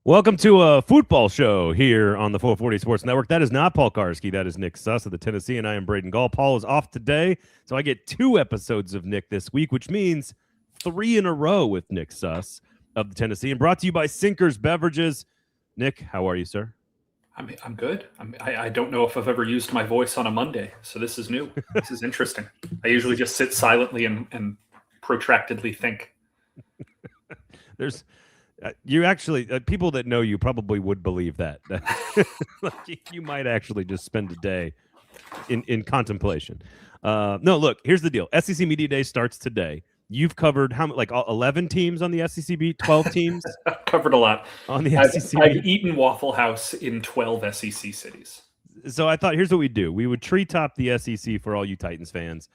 Welcome to a football show here on the 440 Sports Network. That is not Paul Karski. That is Nick Suss of the Tennessee, and I am Braden Gall. Paul is off today, so I get 2 episodes of Nick this week, which means 3 in a row with Nick Suss of the Tennessee, and brought to you by Sinkers Beverages. Nick, how are you, sir? I'm good. I don't know if I've ever used my voice on a Monday, so this is new. This is interesting. I usually just sit silently and protractedly think. There's you actually people that know you probably would believe that you might actually just spend a day in contemplation. No, look, here's the deal. SEC Media Day starts today. You've covered how like 11 teams on the SEC beat, 12 teams. I've covered a lot on the SEC. I've eaten Waffle House in 12 SEC cities. So I thought, here's what we'd do. We would treetop the SEC for all you Titans fans.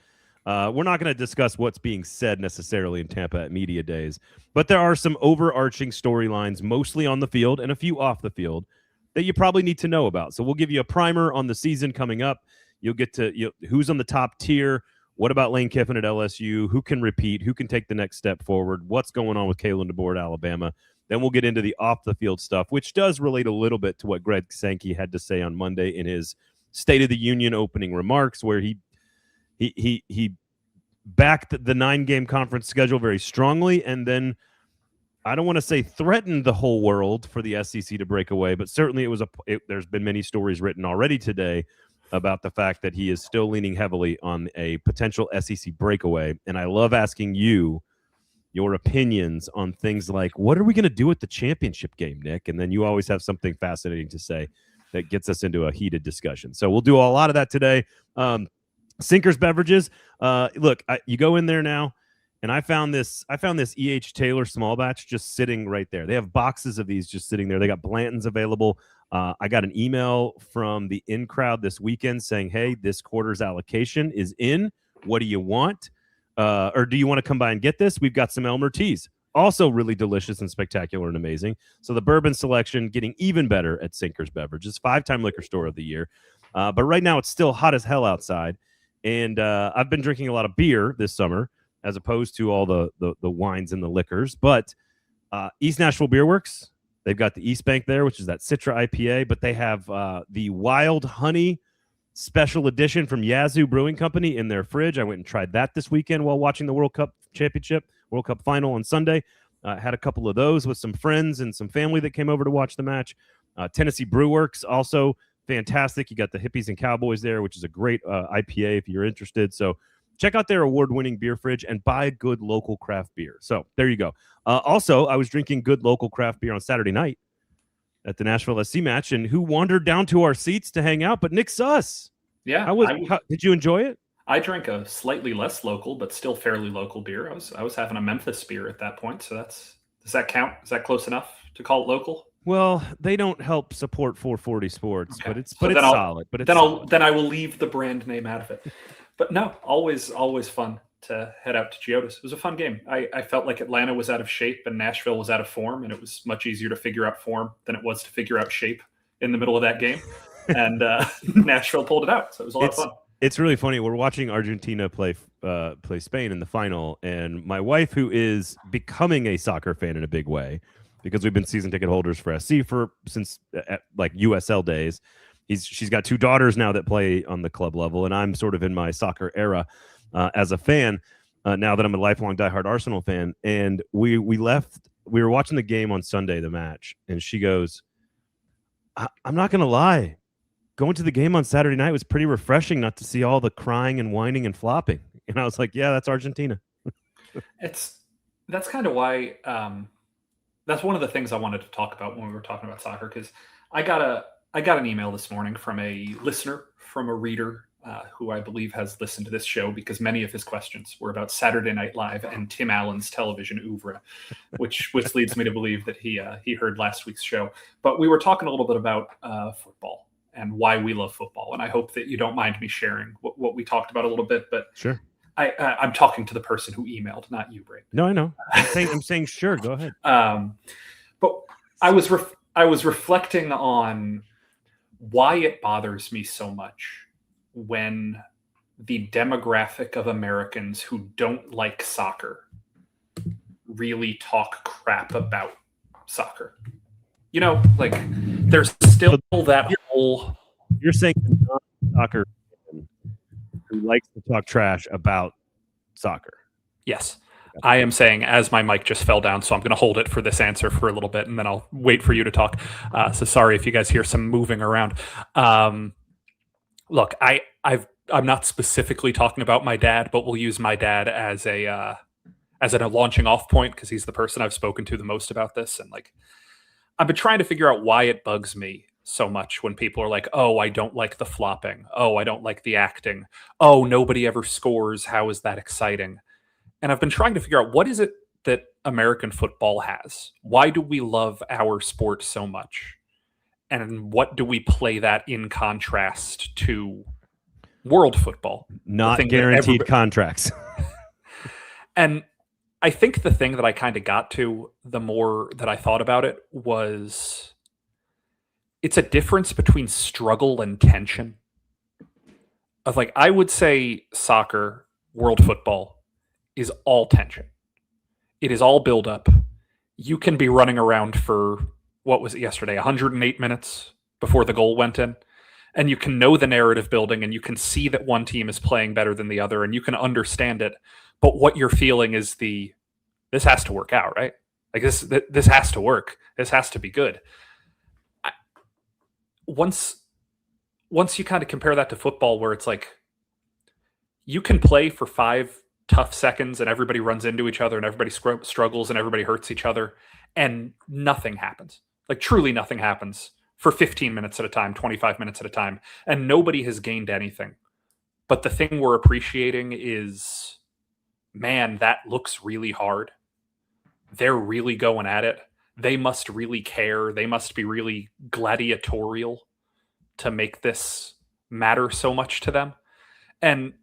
We're not going to discuss what's being said necessarily in Tampa at media days, but there are some overarching storylines, mostly on the field and a few off the field, that you probably need to know about. So we'll give you a primer on the season coming up. You'll get to who's on the top tier. What about Lane Kiffin at LSU? Who can repeat? Who can take the next step forward? What's going on with Kalen DeBoer at Alabama? Then we'll get into the off-the-field stuff, which does relate a little bit to what Greg Sankey had to say on Monday in his State of the Union opening remarks, where he backed the 9-game conference schedule very strongly, and then I don't want to say threatened the whole world for the SEC to break away, but certainly there's been many stories written already today about the fact that he is still leaning heavily on a potential SEC breakaway. And I love asking you your opinions on things like, what are we going to do at the championship game, Nick? And then you always have something fascinating to say that gets us into a heated discussion. So we'll do a lot of that today. Sinkers Beverages. Look, you go in there now, and I found this E.H. Taylor small batch just sitting right there. They have boxes of these just sitting there. They got Blanton's available. I got an email from the in crowd this weekend saying, hey, this quarter's allocation is in. What do you want? Or do you want to come by and get this? We've got some Elmer teas. Also really delicious and spectacular and amazing. So the bourbon selection getting even better at Sinkers Beverages, 5-time liquor store of the year. But right now it's still hot as hell outside. And I've been drinking a lot of beer this summer as opposed to all the wines and the liquors. But East Nashville Beer Works, they've got the East Bank there, which is that Citra IPA. But they have the Wild Honey Special Edition from Yazoo Brewing Company in their fridge. I went and tried that this weekend while watching the World Cup Championship, World Cup Final on Sunday. Had a couple of those with some friends and some family that came over to watch the match. Tennessee Brew Works also fantastic. You got the Hippies and Cowboys there, which is a great IPA if you're interested. So check out their award-winning beer fridge and buy good local craft beer. So there you go. Also, I was drinking good local craft beer on Saturday night at the Nashville SC match, and who wandered down to our seats to hang out but Nick Suss. Yeah. Did you enjoy it? I drank a slightly less local, but still fairly local beer. I was having a Memphis beer at that point. So does that count? Is that close enough to call it local? Well, they don't help support 440 Sports, okay. but it's solid. Then I will leave the brand name out of it. But no, always fun to head out to Geodis. It was a fun game. I felt like Atlanta was out of shape and Nashville was out of form, and it was much easier to figure out form than it was to figure out shape in the middle of that game. And Nashville pulled it out, so it was a lot of fun. It's really funny. We're watching Argentina play Spain in the final, and my wife, who is becoming a soccer fan in a big way, because we've been season ticket holders for SC since like USL days. She's got 2 daughters now that play on the club level, and I'm sort of in my soccer era as a fan now that I'm a lifelong diehard Arsenal fan. And we were watching the game on Sunday, the match, and she goes, I'm not going to lie. Going to the game on Saturday night was pretty refreshing not to see all the crying and whining and flopping. And I was like, yeah, that's Argentina. That's kind of why that's one of the things I wanted to talk about when we were talking about soccer, because I got an email this morning from a listener, from a reader who I believe has listened to this show, because many of his questions were about Saturday Night Live and Tim Allen's television oeuvre, which leads me to believe that he heard last week's show. But we were talking a little bit about football and why we love football, and I hope that you don't mind me sharing what we talked about a little bit. But sure. I'm talking to the person who emailed, not you, Braden. No, I know. I'm saying sure. Go ahead. But I was reflecting on why it bothers me so much when the demographic of Americans who don't like soccer really talk crap about soccer. You know, like there's still that whole. You're saying a non-soccer fan who likes to talk trash about soccer. Yes. I am saying as my mic just fell down, so I'm going to hold it for this answer for a little bit, and then I'll wait for you to talk. So sorry if you guys hear some moving around. Look, I'm not specifically talking about my dad, but we'll use my dad as a launching off point because he's the person I've spoken to the most about this, and like I've been trying to figure out why it bugs me so much when people are like, "Oh, I don't like the flopping. Oh, I don't like the acting. Oh, nobody ever scores. How is that exciting?" And I've been trying to figure out what is it that American football has? Why do we love our sport so much? And what do we play that in contrast to world football? Not guaranteed contracts. And I think the thing that I kind of got to the more that I thought about it was it's a difference between struggle and tension. Of like, I would say soccer, world football, is all tension. It is all build up. You can be running around for, what was it yesterday, 108 minutes before the goal went in. And you can know the narrative building and you can see that one team is playing better than the other and you can understand it. But what you're feeling is this has to work out, right? Like this has to work. This has to be good. Once you kind of compare that to football where it's like you can play for 5 tough seconds and everybody runs into each other and everybody struggles and everybody hurts each other and nothing happens. Like truly nothing happens for 15 minutes at a time, 25 minutes at a time, and nobody has gained anything. But the thing we're appreciating is, man, that looks really hard. They're really going at it. They must really care. They must be really gladiatorial to make this matter so much to them. And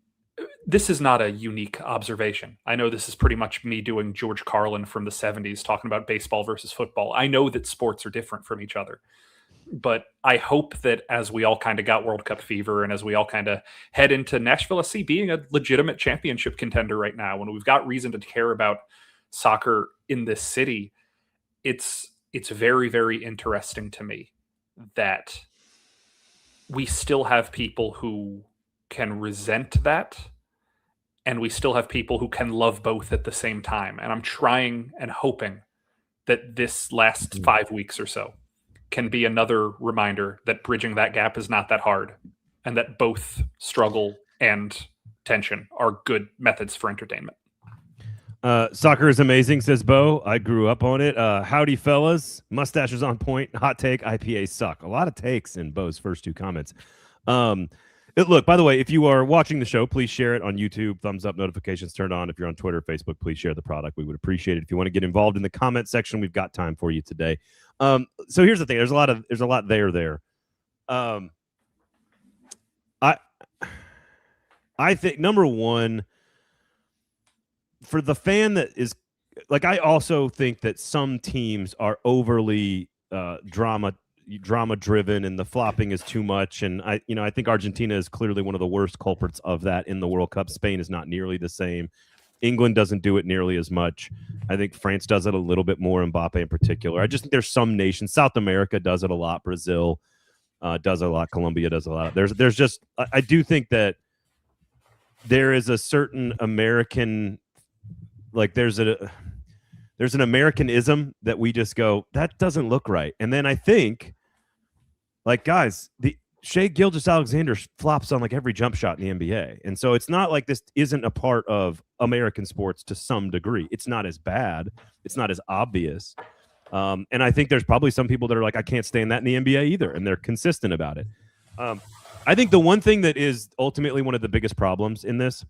this is not a unique observation. I know this is pretty much me doing George Carlin from the 70s talking about baseball versus football. I know that sports are different from each other. But I hope that as we all kind of got World Cup fever and as we all kind of head into Nashville SC being a legitimate championship contender right now, when we've got reason to care about soccer in this city, it's very, very interesting to me that we still have people who can resent that and we still have people who can love both at the same time. And I'm trying and hoping that this last 5 weeks or so can be another reminder that bridging that gap is not that hard and that both struggle and tension are good methods for entertainment. Soccer is amazing, says Bo. I grew up on it. Howdy, fellas. Mustaches on point. Hot take. IPAs suck. A lot of takes in Bo's first 2 comments. Look, by the way, if you are watching the show, please share it on YouTube. Thumbs up, notifications turned on. If you're on Twitter, Facebook, please share the product. We would appreciate it. If you want to get involved in the comment section, we've got time for you today. So here's the thing. There's a lot there. I think number one, for the fan that is like, I also think that some teams are overly drama driven and the flopping is too much. And I think Argentina is clearly one of the worst culprits of that in the World Cup. Spain is not nearly the same. England doesn't do it nearly as much. I think France does it a little bit more, Mbappe in particular. I just think there's some nations. South America does it a lot. Brazil does it a lot. Colombia does it a lot. There's just, I do think that there is a certain American, like there's an Americanism that we just go, that doesn't look right. And then I think, like, guys, Shai Gilgeous-Alexander flops on like every jump shot in the NBA. And so it's not like this isn't a part of American sports to some degree. It's not as bad. It's not as obvious. And I think there's probably some people that are like, I can't stand that in the NBA either. And they're consistent about it. I think the one thing that is ultimately one of the biggest problems in this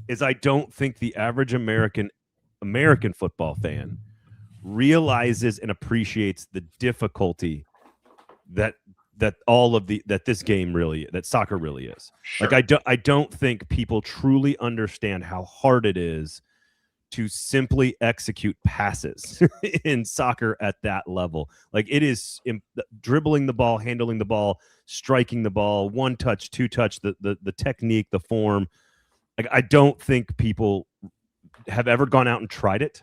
is I don't think the average American football fan realizes and appreciates the difficulty that this game really, that soccer really is. Sure. Like I don't think people truly understand how hard it is to simply execute passes in soccer at that level. Like it is dribbling the ball, handling the ball, striking the ball, 1 touch, 2 touch, the technique, the form. Like I don't think people have ever gone out and tried it.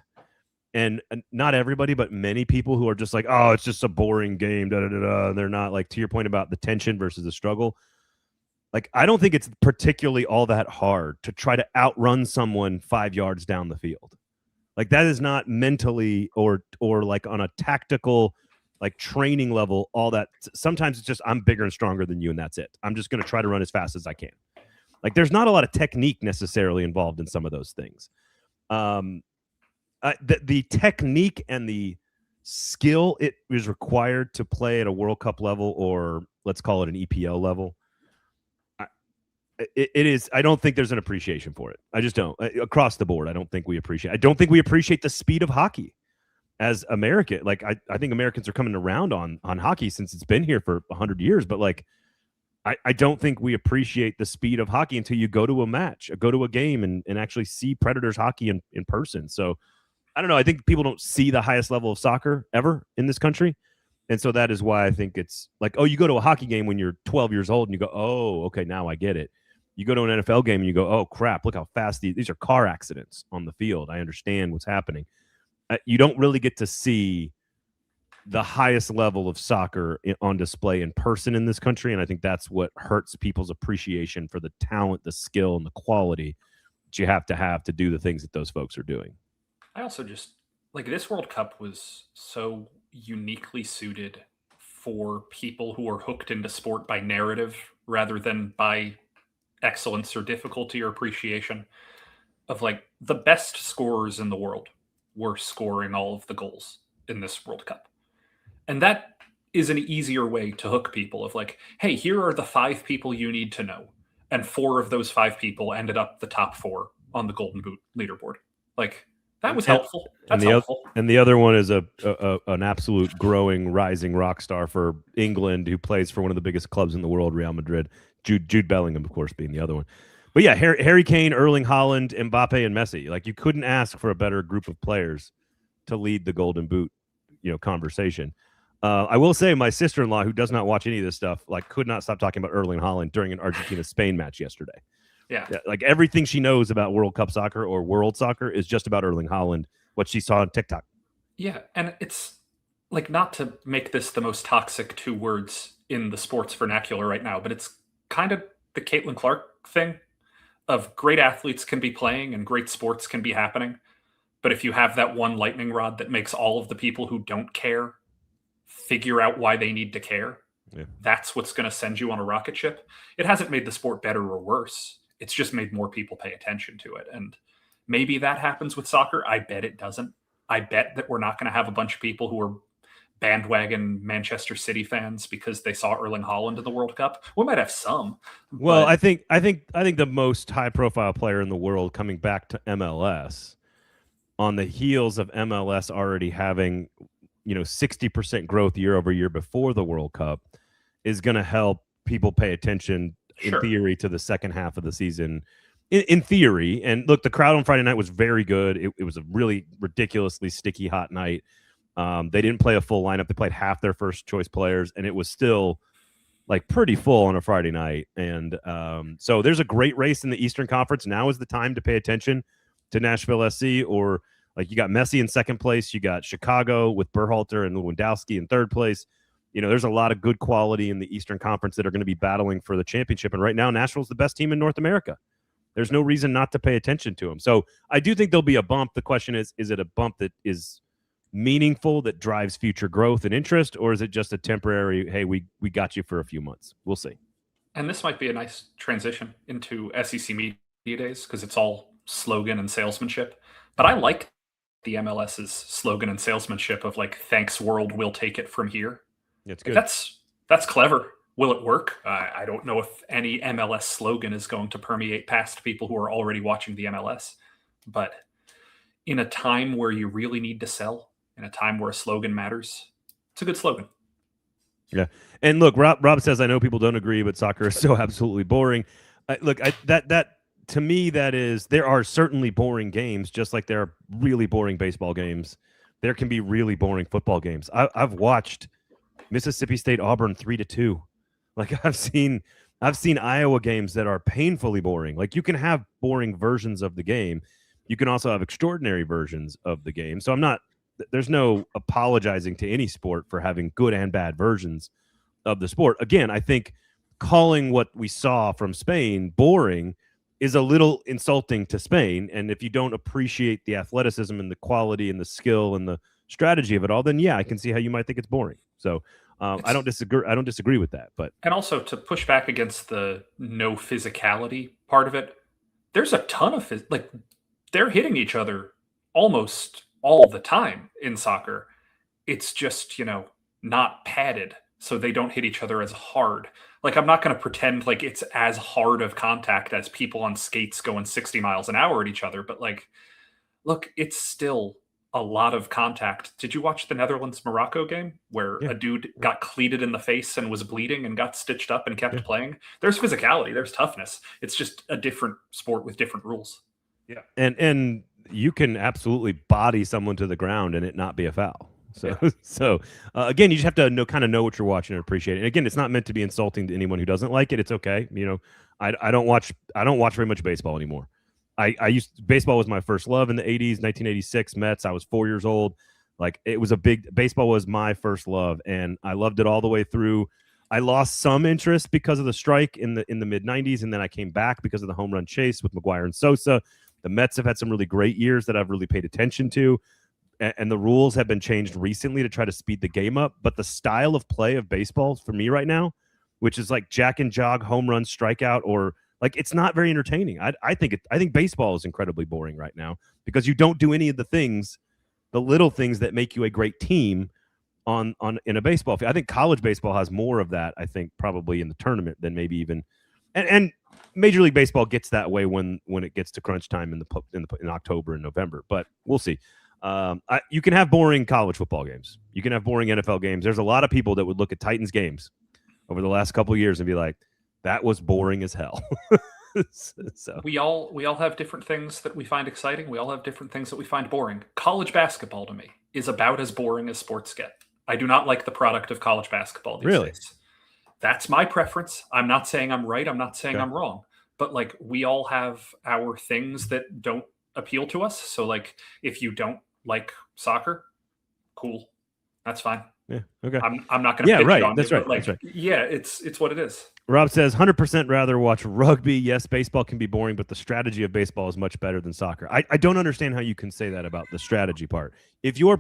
And not everybody, but many people who are just like, oh, it's just a boring game. Da, da, da, da. They're not, like, to your point about the tension versus the struggle. Like, I don't think it's particularly all that hard to try to outrun someone 5 yards down the field. Like, that is not mentally or like on a tactical, like, training level, all that. Sometimes it's just, I'm bigger and stronger than you, and that's it. I'm just going to try to run as fast as I can. Like, there's not a lot of technique necessarily involved in some of those things. The technique and the skill it is required to play at a World Cup level, or let's call it an EPL level, it is. I don't think there's an appreciation for it. I just don't. Across the board, I don't think we appreciate the speed of hockey as American. Like, I think Americans are coming around on hockey since it's been here for 100 years, but like, I don't think we appreciate the speed of hockey until you go to a match, go to a game, and actually see Predators hockey in person. So I don't know. I think people don't see the highest level of soccer ever in this country. And so that is why I think it's like, oh, you go to a hockey game when you're 12 years old and you go, oh, okay, now I get it. You go to an NFL game and you go, oh, crap, look how fast these are car accidents on the field. I understand what's happening. You don't really get to see the highest level of soccer on display in person in this country. And I think that's what hurts people's appreciation for the talent, the skill, and the quality that you have to do the things that those folks are doing. I also just, like, this World Cup was so uniquely suited for people who are hooked into sport by narrative rather than by excellence or difficulty or appreciation. Of, like, the best scorers in the world were scoring all of the goals in this World Cup. And that is an easier way to hook people of, like, hey, here are the 5 people you need to know. And 4 of those 5 people ended up the top 4 on the Golden Boot leaderboard. Like, that was helpful. That's helpful. And the other one is an absolute growing, rising rock star for England who plays for one of the biggest clubs in the world, Real Madrid. Jude Bellingham, of course, being the other one. But yeah, Harry Kane, Erling Haaland, Mbappe, and Messi. Like, you couldn't ask for a better group of players to lead the Golden Boot, conversation. I will say my sister-in-law, who does not watch any of this stuff, like, could not stop talking about Erling Haaland during an Argentina-Spain match yesterday. Yeah. Like, everything she knows about World Cup soccer or world soccer is just about Erling Haaland, what she saw on TikTok. Yeah, and it's, like, not to make this the most toxic 2 words in the sports vernacular right now, but it's kind of the Caitlin Clark thing of great athletes can be playing and great sports can be happening. But if you have that one lightning rod that makes all of the people who don't care figure out why they need to care, that's what's going to send you on a rocket ship. It hasn't made the sport better or worse. It's just made more people pay attention to it. And maybe that happens with soccer. I bet it doesn't. I bet that we're not going to have a bunch of people who are bandwagon Manchester City fans because they saw Erling Haaland in the World Cup. We might have some. Well, I think the most high-profile player in the world coming back to MLS on the heels of MLS already having 60% growth year over year before the World Cup is going to help people pay attention in theory to the second half of the season. In theory, and look, the crowd on Friday night was very good. It was a really ridiculously sticky hot night. They didn't play a full lineup. They played half their first choice players, and it was still like pretty full on a Friday night. And so there's a great race in the Eastern Conference. Now is the time to pay attention to Nashville SC, or like, you got Messi in second place. You got Chicago with Berhalter and Lewandowski in third place. There's a lot of good quality in the Eastern Conference that are going to be battling for the championship. And right now, Nashville's the best team in North America. There's no reason not to pay attention to them. So I do think there'll be a bump. The question is it a bump that is meaningful, that drives future growth and interest, or is it just a temporary, hey, we got you for a few months? We'll see. And this might be a nice transition into SEC Media Days because it's all slogan and salesmanship. But I like the MLS's slogan and salesmanship of, like, thanks world, we'll take it from here. It's good. That's clever. Will it work? I don't know if any MLS slogan is going to permeate past people who are already watching the MLS. But in a time where you really need to sell, in a time where a slogan matters, it's a good slogan. Yeah. And look, Rob says, I know people don't agree, but soccer is so absolutely boring. That to me, that is, there are certainly boring games, just like there are really boring baseball games. There can be really boring football games. I've watched Mississippi State Auburn 3-2. Like, I've seen Iowa games that are painfully boring. Like, you can have boring versions of the game. You can also have extraordinary versions of the game. So there's no apologizing to any sport for having good and bad versions of the sport. Again, I think calling what we saw from Spain boring is a little insulting to Spain. And if you don't appreciate the athleticism and the quality and the skill and the strategy of it all, then yeah, I can see how you might think it's boring. So I don't disagree with that. But and also to push back against the no physicality part of it, there's a ton of they're hitting each other almost all the time in soccer. It's just, not padded, so they don't hit each other as hard. Like, I'm not going to pretend like it's as hard of contact as people on skates going 60 miles an hour at each other. But look, it's still a lot of contact. Did you watch the Netherlands-Morocco game where a dude got cleated in the face and was bleeding and got stitched up and kept playing? There's physicality, there's toughness. It's just a different sport with different rules. Yeah. And you can absolutely body someone to the ground and it not be a foul. So, again, you just have to kind of know what you're watching and appreciate it. And again, it's not meant to be insulting to anyone who doesn't like it. It's okay. I don't watch very much baseball anymore. Baseball was my first love in the 80s, 1986 Mets. I was 4 years old. Baseball was my first love, and I loved it all the way through. I lost some interest because of the strike in the mid 90s, and then I came back because of the home run chase with McGuire and Sosa. The Mets have had some really great years that I've really paid attention to. And the rules have been changed recently to try to speed the game up. But the style of play of baseball for me right now, which is like jack and jog, home run, strikeout, or it's not very entertaining. I think baseball is incredibly boring right now because you don't do any of the little things that make you a great team in a baseball field. I think college baseball has more of that, I think, probably in the tournament than maybe even and Major League Baseball gets that way when it gets to crunch time in October and November. But we'll see. You can have boring college football games. You can have boring NFL games. There's a lot of people that would look at Titans games over the last couple of years and be like, that was boring as hell. So we all have different things that we find exciting. We all have different things that we find boring. College basketball to me is about as boring as sports get. I do not like the product of college basketball these days. That's my preference. I'm not saying I'm right. I'm not saying I'm wrong. But we all have our things that don't appeal to us. So if you don't like soccer, cool, that's fine. Yeah, okay. I'm not going to pitch right. on That's it, right. but That's right. Yeah, it's what it is. Rob says 100% rather watch rugby. Yes, baseball can be boring, but the strategy of baseball is much better than soccer. I don't understand how you can say that about the strategy part. If you're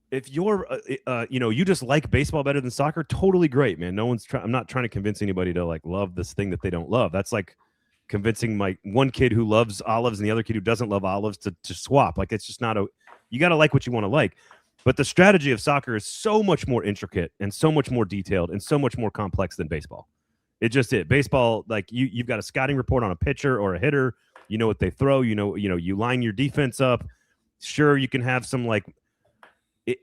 you just like baseball better than soccer, totally great, man. I'm not trying to convince anybody to love this thing that they don't love. That's like convincing my one kid who loves olives and the other kid who doesn't love olives to swap. It's just not you got to like what you want to like. But the strategy of soccer is so much more intricate and so much more detailed and so much more complex than baseball. Baseball, you've got a scouting report on a pitcher or a hitter. You know what they throw. You line your defense up. Sure, you can have some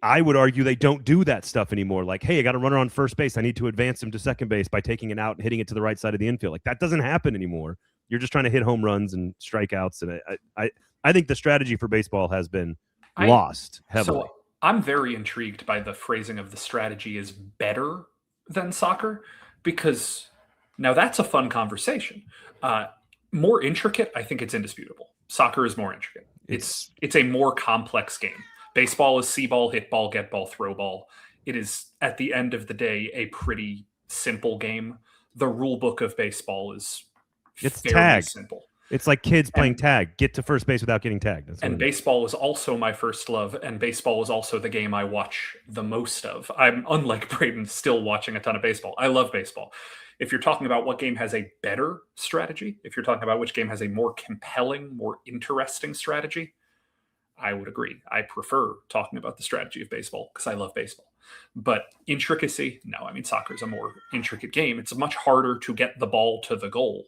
I would argue they don't do that stuff anymore. Hey, I got a runner on first base. I need to advance him to second base by taking it out and hitting it to the right side of the infield. That doesn't happen anymore. You're just trying to hit home runs and strikeouts. And I think the strategy for baseball has been lost heavily. So I'm very intrigued by the phrasing of the strategy is better than soccer, because now that's a fun conversation. More intricate, I think it's indisputable. Soccer is more intricate. It's a more complex game. Baseball is see ball, hit ball, get ball, throw ball. It is, at the end of the day, a pretty simple game. The rule book of baseball is fairly simple. It's like kids playing tag. Get to first base without getting tagged. And baseball was also my first love, and baseball is also the game I watch the most of. I'm, unlike Braden, still watching a ton of baseball. I love baseball. If you're talking about what game has a better strategy, if you're talking about which game has a more compelling, more interesting strategy, I would agree. I prefer talking about the strategy of baseball because I love baseball. But intricacy, no. I mean, soccer is a more intricate game. It's much harder to get the ball to the goal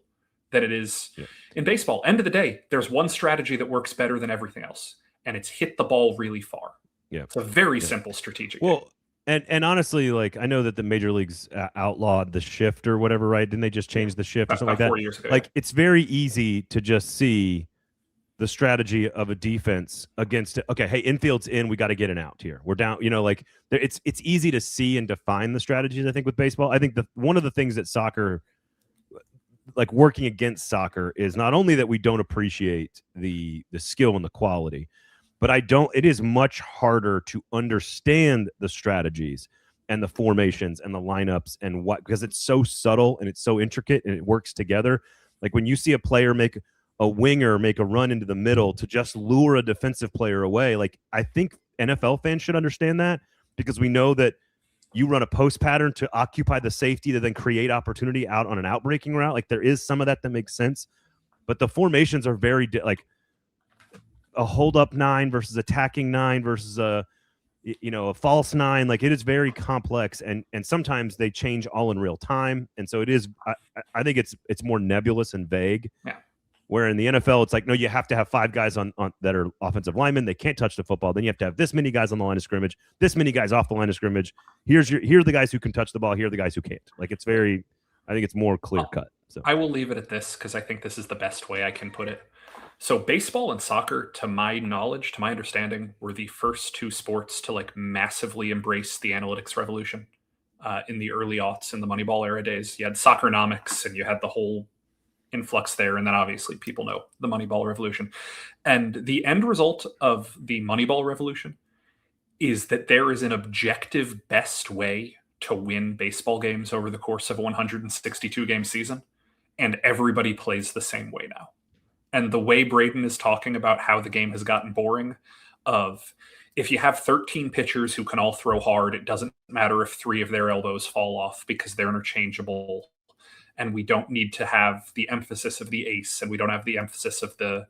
than it is in baseball. End of the day, there's one strategy that works better than everything else, and it's hit the ball really far. Yeah, it's a very simple strategic game. And honestly, I know that the major leagues outlawed the shift or whatever, right? Didn't they just change the shift or something like that? 4 years ago. It's very easy to just see the strategy of a defense against it. Okay, hey, infield's in, we got to get an out here. We're down, it's easy to see and define the strategies, I think, with baseball. I think one of the things that soccer, like working against soccer is not only that we don't appreciate the skill and the quality, but it is much harder to understand the strategies and the formations and the lineups and because it's so subtle and it's so intricate and it works together. Like when you see a player make a winger make a run into the middle to just lure a defensive player away, like I think NFL fans should understand that, because we know that you run a post pattern to occupy the safety to then create opportunity out on an outbreaking route. Like there is some of that makes sense, but the formations are very like a hold up 9 versus attacking 9 versus a false 9. Like it is very complex, and sometimes they change all in real time. And so it is, I think it's more nebulous and vague. Yeah. Where in the NFL, it's like, no, you have to have 5 guys on that are offensive linemen. They can't touch the football. Then you have to have this many guys on the line of scrimmage, this many guys off the line of scrimmage. Here are the guys who can touch the ball. Here are the guys who can't. Like I think it's more clear cut. So I will leave it at this because I think this is the best way I can put it. So baseball and soccer, to my knowledge, to my understanding, were the first 2 sports to like massively embrace the analytics revolution in the early aughts, in the Moneyball era days. You had Soccernomics and you had the whole influx there, and then obviously people know the Moneyball revolution. And the end result of the Moneyball revolution is that there is an objective best way to win baseball games over the course of a 162 game season, and everybody plays the same way now. And the way Braden is talking about how the game has gotten boring, of if you have 13 pitchers who can all throw hard, it doesn't matter if 3 of their elbows fall off because they're interchangeable. And we don't need to have the emphasis of the ace, and we don't have the emphasis of the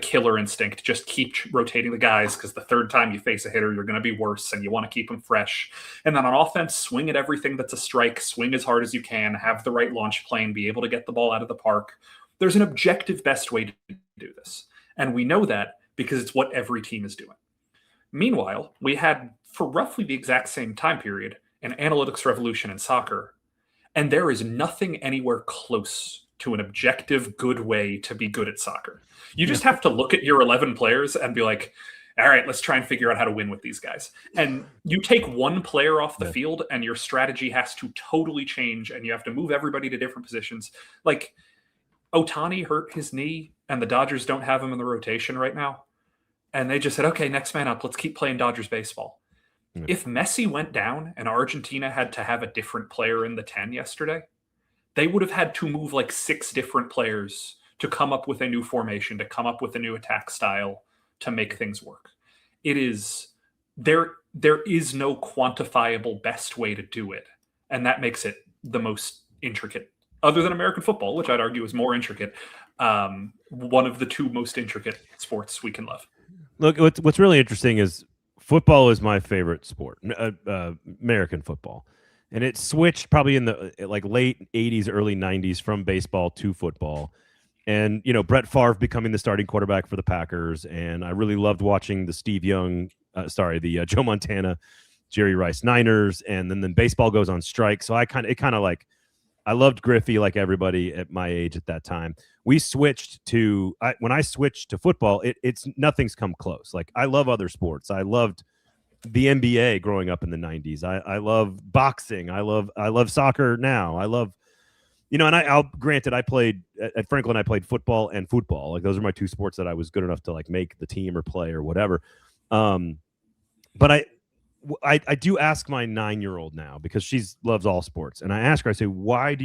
killer instinct. Just keep rotating the guys, because the third time you face a hitter, you're going to be worse, and you want to keep them fresh. And then on offense, swing at everything that's a strike, swing as hard as you can, have the right launch plane, be able to get the ball out of the park. There's an objective best way to do this. And we know that because it's what every team is doing. Meanwhile, we had, for roughly the exact same time period, an analytics revolution in soccer. And there is nothing anywhere close to an objective, good way to be good at soccer. You just have to look at your 11 players and be like, all right, let's try and figure out how to win with these guys. And you take one player off the field and your strategy has to totally change, and you have to move everybody to different positions. Like Ohtani hurt his knee and the Dodgers don't have him in the rotation right now. And they just said, okay, next man up. Let's keep playing Dodgers baseball. If Messi went down and Argentina had to have a different player in the 10 yesterday, they would have had to move like 6 different players to come up with a new formation, to come up with a new attack style, to make things work. There is no quantifiable best way to do it. And that makes it the most intricate, other than American football, which I'd argue is more intricate. One of the 2 most intricate sports we can love. Look, what's really interesting is football is my favorite sport, American football. And it switched probably in the like late 80s, early 90s from baseball to football. And, Brett Favre becoming the starting quarterback for the Packers. And I really loved watching the Joe Montana, Jerry Rice Niners. And then baseball goes on strike. So I loved Griffey like everybody at my age at that time. We switched to when I switched to football, it's nothing's come close. Like I love other sports. I loved the NBA growing up in the 90s. I love boxing. I love soccer now. I love, and granted, I played at Franklin. I played football and football. Like those are my 2 sports that I was good enough to like make the team or play or whatever. But I do ask my 9-year-old now, because she loves all sports, and I ask her, I say, why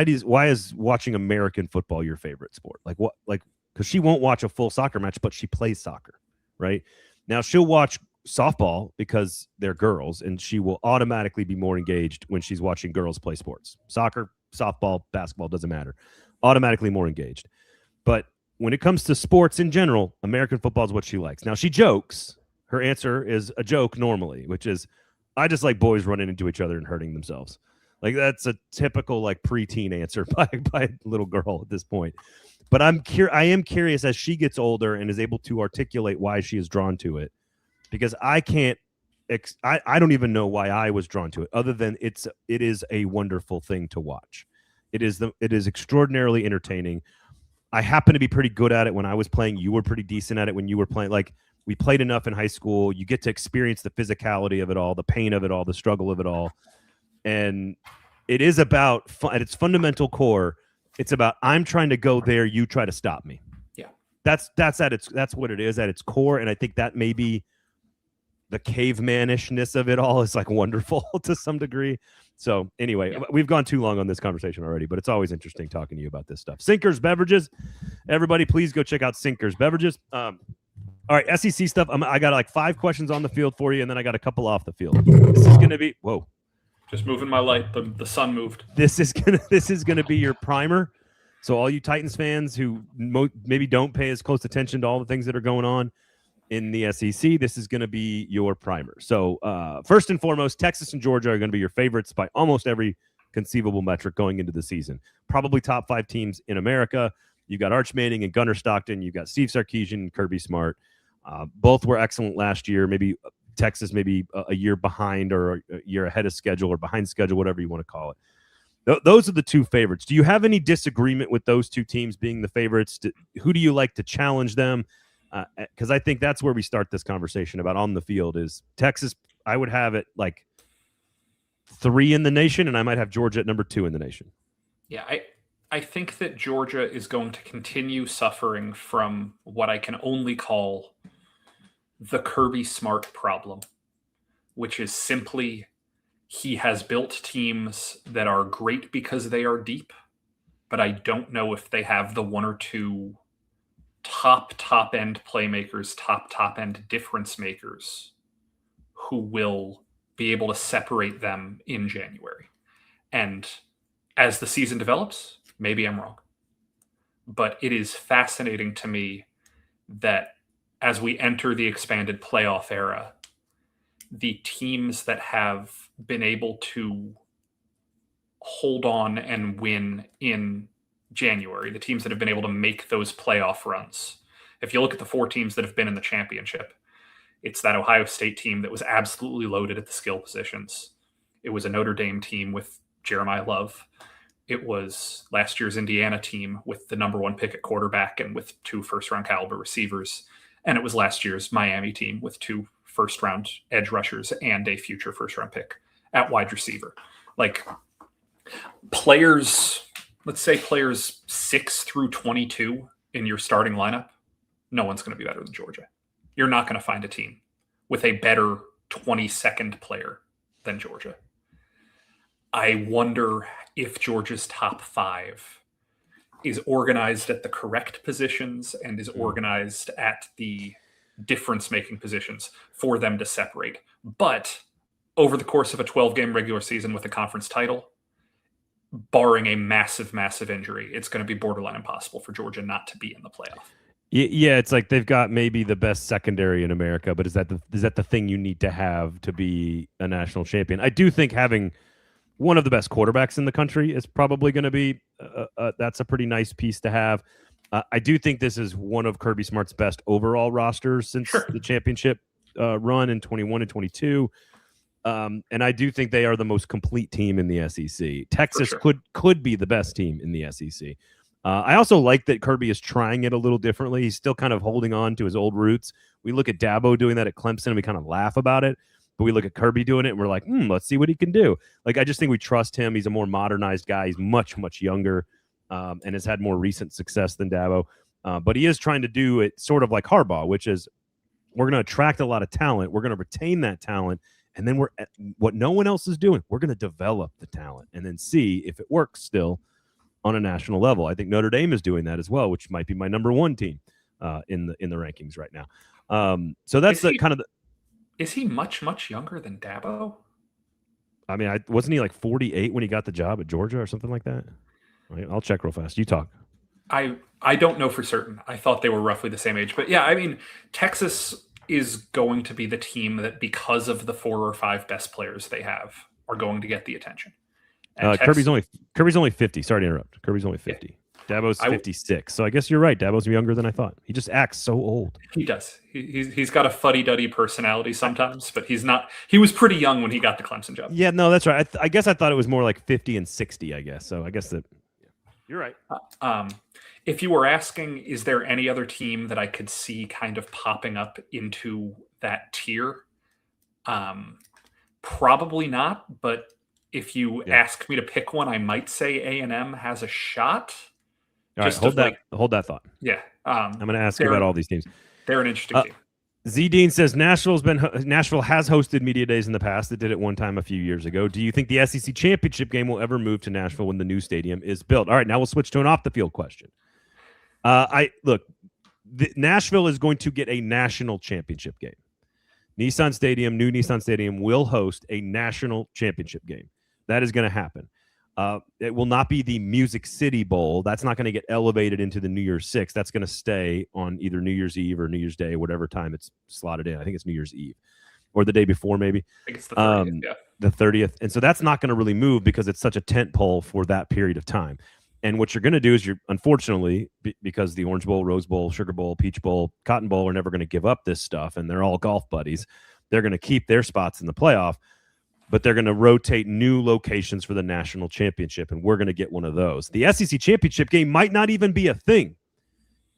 is watching American football your favorite sport? Like what? Like, because she won't watch a full soccer match, but she plays soccer, right? Now she'll watch softball because they're girls, and she will automatically be more engaged when she's watching girls play sports. Soccer, softball, basketball, doesn't matter. Automatically more engaged. But when it comes to sports in general, American football is what she likes. Now she jokes. Her answer is a joke normally, which is, I just like boys running into each other and hurting themselves. Like that's a typical like preteen answer by a little girl at this point. But I am curious as she gets older and is able to articulate why she is drawn to it, because I don't even know why I was drawn to it, other than it is a wonderful thing to watch. It is extraordinarily entertaining. I happen to be pretty good at it when I was playing. You were pretty decent at it when you were playing. Like we played enough in high school. You get to experience the physicality of it all, the pain of it all, the struggle of it all. And it is about at its fundamental core. It's about I'm trying to go there. You try to stop me. Yeah, that's what it is at its core, and I think that may be the cavemanishness of it all is like wonderful to some degree. So anyway, we've gone too long on this conversation already, but it's always interesting talking to you about this stuff. Sinkers Beverages, everybody, please go check out Sinkers Beverages. All right, SEC stuff. I got like 5 questions on the field for you, and then I got a couple off the field. This is going to be just moving my light. The sun moved. This is gonna be your primer. So all you Titans fans who maybe don't pay as close attention to all the things that are going on in the SEC, this is going to be your primer. So first and foremost, Texas and Georgia are going to be your favorites by almost every conceivable metric going into the season. Probably top 5 teams in America. You've got Arch Manning and Gunnar Stockton. You've got Steve Sarkisian and Kirby Smart. Both were excellent last year. Maybe Texas maybe a year behind or a year ahead of schedule or behind schedule, whatever you want to call it. Those are the 2 favorites. Do you have any disagreement with those 2 teams being the favorites? Who do you like to challenge them? Because I think that's where we start this conversation about on the field is Texas. I would have it like 3 in the nation, and I might have Georgia at number 2 in the nation. Yeah, I think that Georgia is going to continue suffering from what I can only call the Kirby Smart problem, which is simply he has built teams that are great because they are deep, but I don't know if they have the 1 or 2 top end playmakers, top end difference makers who will be able to separate them in January. And as the season develops, maybe I'm wrong. But it is fascinating to me that as we enter the expanded playoff era, the teams that have been able to hold on and win in January, the teams that have been able to make those playoff runs. If you look at the 4 teams that have been in the championship, it's that Ohio State team that was absolutely loaded at the skill positions. It was a Notre Dame team with Jeremiah Love. It was last year's Indiana team with the number 1 pick at quarterback and with 2 first-round caliber receivers. And it was last year's Miami team with 2 first-round edge rushers and a future first-round pick at wide receiver. Like players, let's say players 6 through 22 in your starting lineup, no one's going to be better than Georgia. You're not going to find a team with a better 22nd player than Georgia. I wonder if Georgia's top 5 is organized at the correct positions and is organized at the difference-making positions for them to separate. But over the course of a 12-game regular season with a conference title, barring a massive, massive injury, it's going to be borderline impossible for Georgia not to be in the playoff. Yeah, it's like they've got maybe the best secondary in America, but is that the thing you need to have to be a national champion? I do think having one of the best quarterbacks in the country is probably going to be that's a pretty nice piece to have. I do think this is one of Kirby Smart's best overall rosters since the championship run in 21 and 22. And I do think they are the most complete team in the SEC. Texas could be the best team in the SEC. I also like that Kirby is trying it a little differently. He's still kind of holding on to his old roots. We look at Dabo doing that at Clemson and we kind of laugh about it. But we look at Kirby doing it and we're like, let's see what he can do. Like, I just think we trust him. He's a more modernized guy. He's much, much younger and has had more recent success than Dabo. But he is trying to do it sort of like Harbaugh, which is we're going to attract a lot of talent. We're going to retain that talent. And then what no one else is doing, we're going to develop the talent and then see if it works still on a national level. I think Notre Dame is doing that as well, which might be my number 1 team in the rankings right now. So that's Is he much, much younger than Dabo? I mean, wasn't he like 48 when he got the job at Georgia or something like that? Right, I'll check real fast. You talk. I don't know for certain. I thought they were roughly the same age. But yeah, I mean, Texas is going to be the team that, because of the 4 or 5 best players they have, are going to get the attention. Kirby's only 50. Sorry to interrupt. Kirby's only 50. Yeah. Dabo's 56. So I guess you're right. Dabo's younger than I thought. He just acts so old. He does. He's got a fuddy-duddy personality sometimes, but he's not. He was pretty young when he got the Clemson job. Yeah, no, that's right. I guess I thought it was more like 50 and 60, I guess. So I guess that you're right. If you were asking, is there any other team that I could see kind of popping up into that tier? Probably not, but If you Yeah. ask me to pick one, I might say A&M has a shot. All right, hold that thought. Yeah. I'm going to ask you about all these teams. They're an interesting team. Z Dean says Nashville has hosted media days in the past. It did it one time a few years ago. Do you think the SEC championship game will ever move to Nashville when the new stadium is built? All right, now we'll switch to an off the field question. Nashville is going to get a national championship game. New Nissan Stadium will host a national championship game. That is going to happen. It will not be the Music City Bowl. That's not going to get elevated into the New Year's Six. That's going to stay on either New Year's Eve or New Year's Day, whatever time it's slotted in. I think it's New Year's Eve or the day before, maybe. I think it's the 30th, yeah. The 30th. And so that's not going to really move because it's such a tent pole for that period of time. And what you're going to do is unfortunately, because the Orange Bowl, Rose Bowl, Sugar Bowl, Peach Bowl, Cotton Bowl are never going to give up this stuff, and they're all golf buddies. They're going to keep their spots in the playoff, but they're going to rotate new locations for the national championship, and we're going to get one of those. The SEC championship game might not even be a thing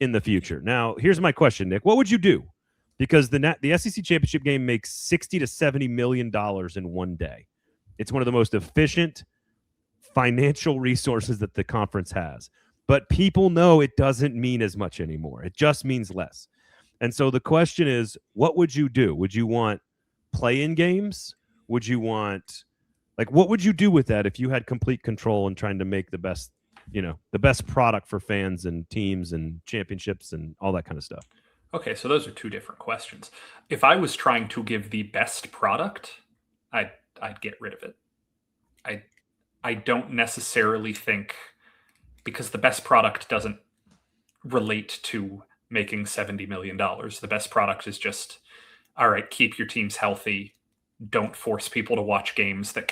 in the future. Now, here's my question, Nick. What would you do? Because the SEC championship game makes $60 to $70 million in one day. It's one of the most efficient financial resources that the conference has. But people know it doesn't mean as much anymore. It just means less. And so the question is, what would you do? Would you want play-in games? Would you want, what would you do with that if you had complete control and trying to make the best product for fans and teams and championships and all that kind of stuff? Okay, so those are two different questions. If I was trying to give the best product, I'd get rid of it. I don't necessarily think, because the best product doesn't relate to making $70 million. The best product is just, all right, keep your teams healthy. Don't force people to watch games that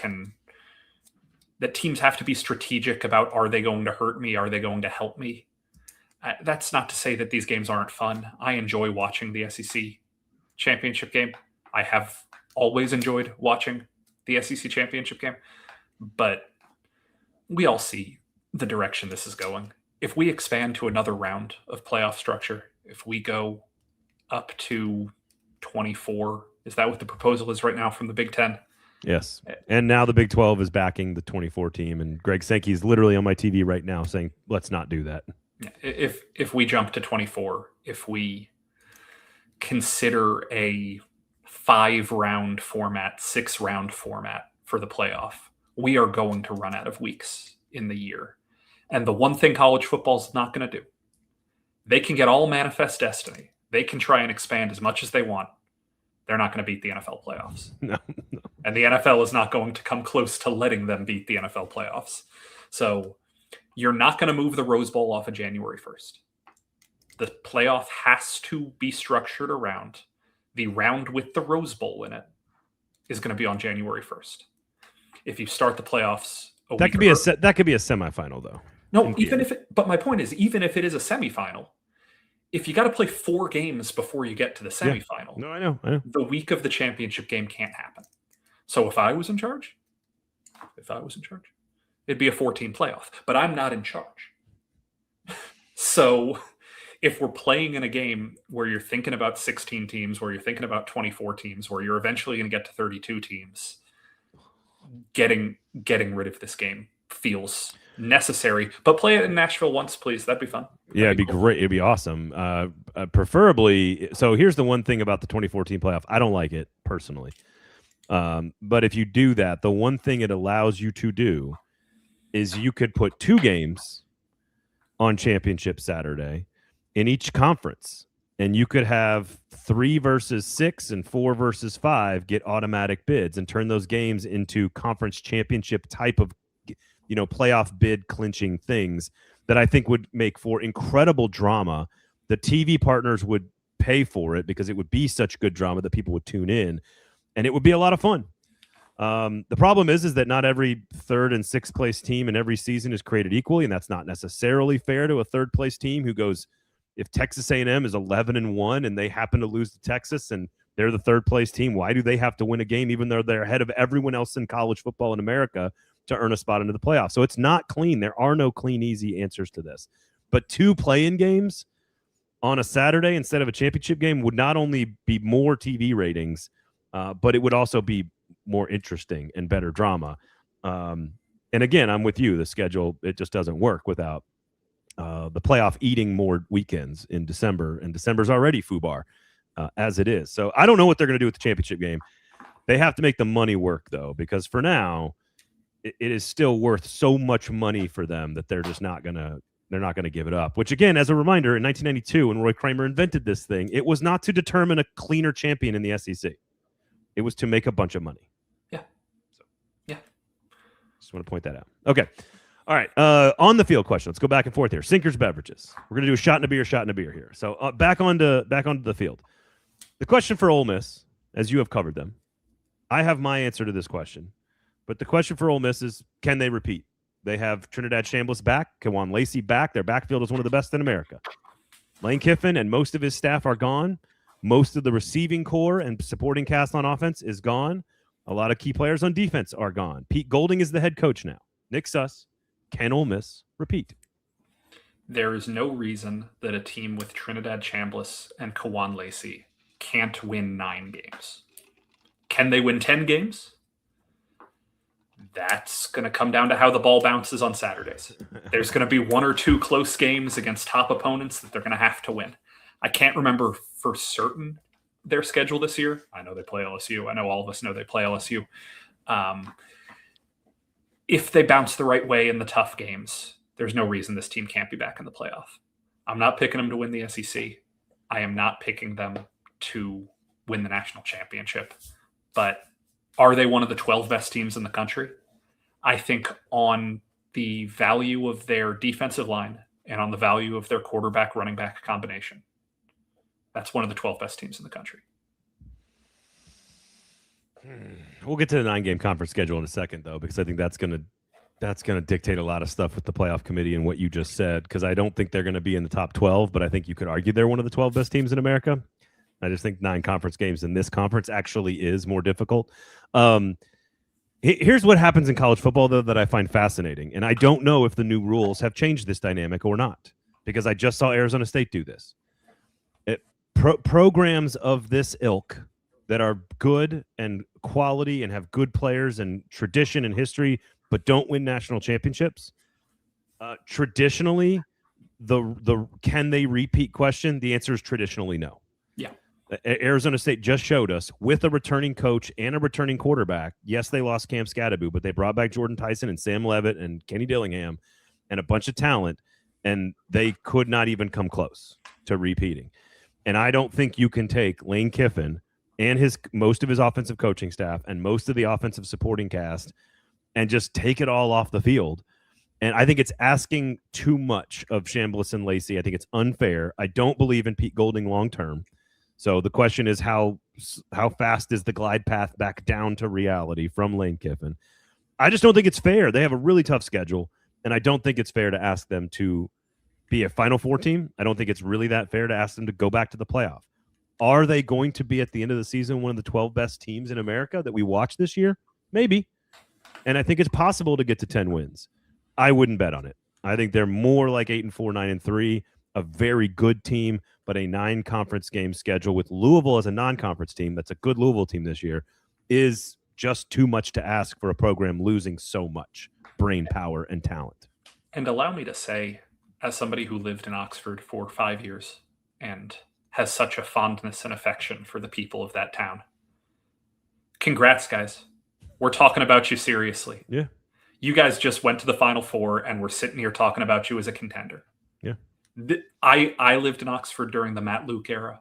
teams have to be strategic about. Are they going to hurt me? Are they going to help me? That's not to say that these games aren't fun. I enjoy watching the SEC championship game. I have always enjoyed watching the SEC championship game, but we all see the direction this is going. If we expand to another round of playoff structure, if we go up to 24, is that what the proposal is right now from the Big Ten? Yes. And now the Big 12 is backing the 24 team, and Greg Sankey is literally on my TV right now saying, let's not do that. If we jump to 24, if we consider a 5-round format, 6-round format for the playoff, we are going to run out of weeks in the year. And the one thing college football is not going to do, they can get all manifest destiny. They can try and expand as much as they want. They're not going to beat the NFL playoffs. No. And the NFL is not going to come close to letting them beat the NFL playoffs. So you're not going to move the Rose Bowl off of January 1st. The playoff has to be structured around the round with the Rose Bowl in it is going to be on January 1st. If you start the playoffs, that could be a semifinal, though. No, but my point is, even if it is a semifinal, if you got to play 4 games before you get to the semifinal, No, I know. The week of the championship game can't happen. So if I was in charge, it'd be a 14 playoff. But I'm not in charge. So if we're playing in a game where you're thinking about 16 teams, where you're thinking about 24 teams, where you're eventually going to get to 32 teams, getting rid of this game feels necessary. But play it in Nashville once, please. That'd be fun. It'd be cool. Great. It'd be awesome. Preferably. So here's the one thing about the 2014 playoff. I don't like it personally. But if you do that, the one thing it allows you to do is you could put 2 games on Championship Saturday in each conference. And you could have 3 versus 6 and 4 versus 5 get automatic bids and turn those games into conference championship type of, playoff bid clinching things that I think would make for incredible drama. The TV partners would pay for it because it would be such good drama that people would tune in, and it would be a lot of fun. The problem is that not every 3rd and 6th place team in every season is created equally, and that's not necessarily fair to a 3rd place team who goes. If Texas A&M is 11-1 and they happen to lose to Texas and they're the 3rd place team, why do they have to win a game even though they're ahead of everyone else in college football in America to earn a spot into the playoffs? So it's not clean. There are no clean, easy answers to this. But 2 play-in games on a Saturday instead of a championship game would not only be more TV ratings, but it would also be more interesting and better drama. And again, I'm with you. The schedule, it just doesn't work without the playoff eating more weekends in December, and December's already FUBAR as it is. So I don't know what they're going to do with the championship game. They have to make the money work, though, because for now, it is still worth so much money for them that they're just not going to give it up. Which, again, as a reminder, in 1992, when Roy Kramer invented this thing, it was not to determine a cleaner champion in the SEC. It was to make a bunch of money. Yeah. So, yeah. Just want to point that out. Okay. All right. On the field question. Let's go back and forth here. Sinkers, beverages. We're going to do a shot and a beer here. So back onto the field. The question for Ole Miss, as you have covered them, I have my answer to this question. But the question for Ole Miss is, can they repeat? They have Trinidad Chambliss back, Kawan Lacey back. Their backfield is one of the best in America. Lane Kiffin and most of his staff are gone. Most of the receiving core and supporting cast on offense is gone. A lot of key players on defense are gone. Pete Golding is the head coach now. Nick Suss, can Ole Miss repeat? There is no reason that a team with Trinidad Chambliss and Kawan Lacey can't win 9 games. Can they win 10 games? That's going to come down to how the ball bounces on Saturdays. There's going to be 1 or 2 close games against top opponents that they're going to have to win. I can't remember for certain their schedule this year. I know they play LSU. I know all of us know they play LSU. If they bounce the right way in the tough games, there's no reason this team can't be back in the playoff. I'm not picking them to win the SEC. I am not picking them to win the national championship. But are they one of the 12 best teams in the country? I think on the value of their defensive line and on the value of their quarterback running back combination, that's one of the 12 best teams in the country. We'll get to the 9-game conference schedule in a second, though, because I think that's going to dictate a lot of stuff with the playoff committee and what you just said, because I don't think they're going to be in the top 12, but I think you could argue they're one of the 12 best teams in America. I just think 9 conference games in this conference actually is more difficult. Here's what happens in college football, though, that I find fascinating. And I don't know if the new rules have changed this dynamic or not, because I just saw Arizona State do this. Programs of this ilk that are good and quality and have good players and tradition and history, but don't win national championships, traditionally, the can they repeat question, the answer is traditionally no. Yeah. Arizona State just showed us with a returning coach and a returning quarterback. Yes, they lost Cam Scadaboo, but they brought back Jordan Tyson and Sam Levitt and Kenny Dillingham and a bunch of talent, and they could not even come close to repeating. And I don't think you can take Lane Kiffin and most of his offensive coaching staff and most of the offensive supporting cast and just take it all off the field. And I think it's asking too much of Chambliss and Lacey. I think it's unfair. I don't believe in Pete Golding long term. So the question is how fast is the glide path back down to reality from Lane Kiffin? I just don't think it's fair. They have a really tough schedule, and I don't think it's fair to ask them to be a Final Four team. I don't think it's really that fair to ask them to go back to the playoff. Are they going to be at the end of the season one of the 12 best teams in America that we watch this year? Maybe. And I think it's possible to get to 10 wins. I wouldn't bet on it. I think they're more like 8-4, 9-3, a very good team, but a 9-conference game schedule with Louisville as a non-conference team, that's a good Louisville team this year, is just too much to ask for a program losing so much brain power and talent. And allow me to say, as somebody who lived in Oxford for 5 years and has such a fondness and affection for the people of that town, congrats, guys. We're talking about you seriously. Yeah. You guys just went to the Final Four, and we're sitting here talking about you as a contender. Yeah. I lived in Oxford during the Matt Luke era.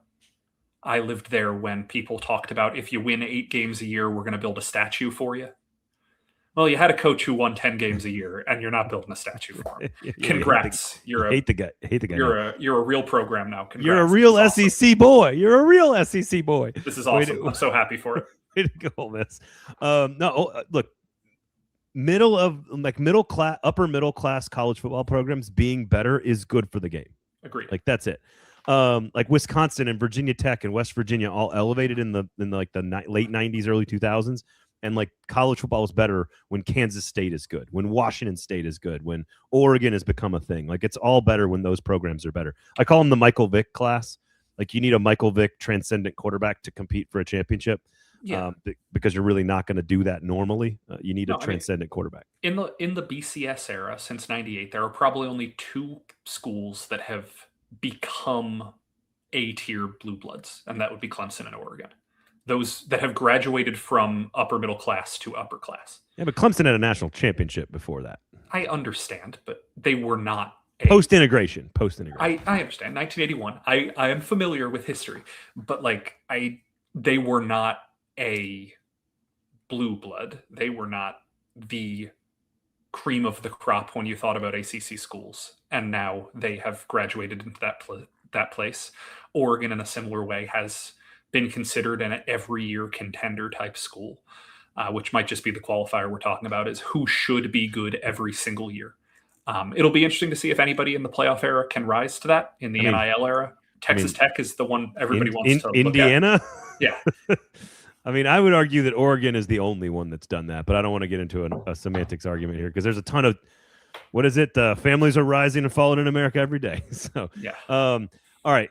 I lived there when people talked about, if you win 8 games a year, we're going to build a statue for you. Well, you had a coach who won 10 games a year, and you're not building a statue for him. Congrats. Hate the guy. You're a real program now. Congrats. You're a real SEC boy. You're a real SEC boy. This is awesome. I'm so happy for it. Way to go, Miss. Look, upper middle class college football programs being better is good for the game. Agreed. Like that's it. Like Wisconsin and Virginia Tech and West Virginia all elevated in the late 90s, early 2000s. And like college football is better when Kansas State is good, when Washington State is good, when Oregon has become a thing. Like it's all better when those programs are better. I call them the Michael Vick class. Like you need a Michael Vick transcendent quarterback to compete for a championship. because you're really not going to do that normally. You need a transcendent quarterback. In the BCS era since '98, there are probably only 2 schools that have become A-tier blue bloods, and that would be Clemson and Oregon. Those that have graduated from upper middle class to upper class. Yeah, but Clemson had a national championship before that. I understand, but they were not post-integration. I understand. 1981. I am familiar with history, but they were not a blue blood. They were not the cream of the crop when you thought about ACC schools, and now they have graduated into that place. Oregon, in a similar way, has been considered an every year contender type school, which might just be the qualifier we're talking about, is who should be good every single year. It'll be interesting to see if anybody in the playoff era can rise to that. In the NIL era, Texas Tech is the one everybody wants to Indiana? Look at. Yeah. I mean, I would argue that Oregon is the only one that's done that, but I don't want to get into a semantics argument here because there's a ton of, what is it? Families are rising and falling in America every day. So, yeah. All right.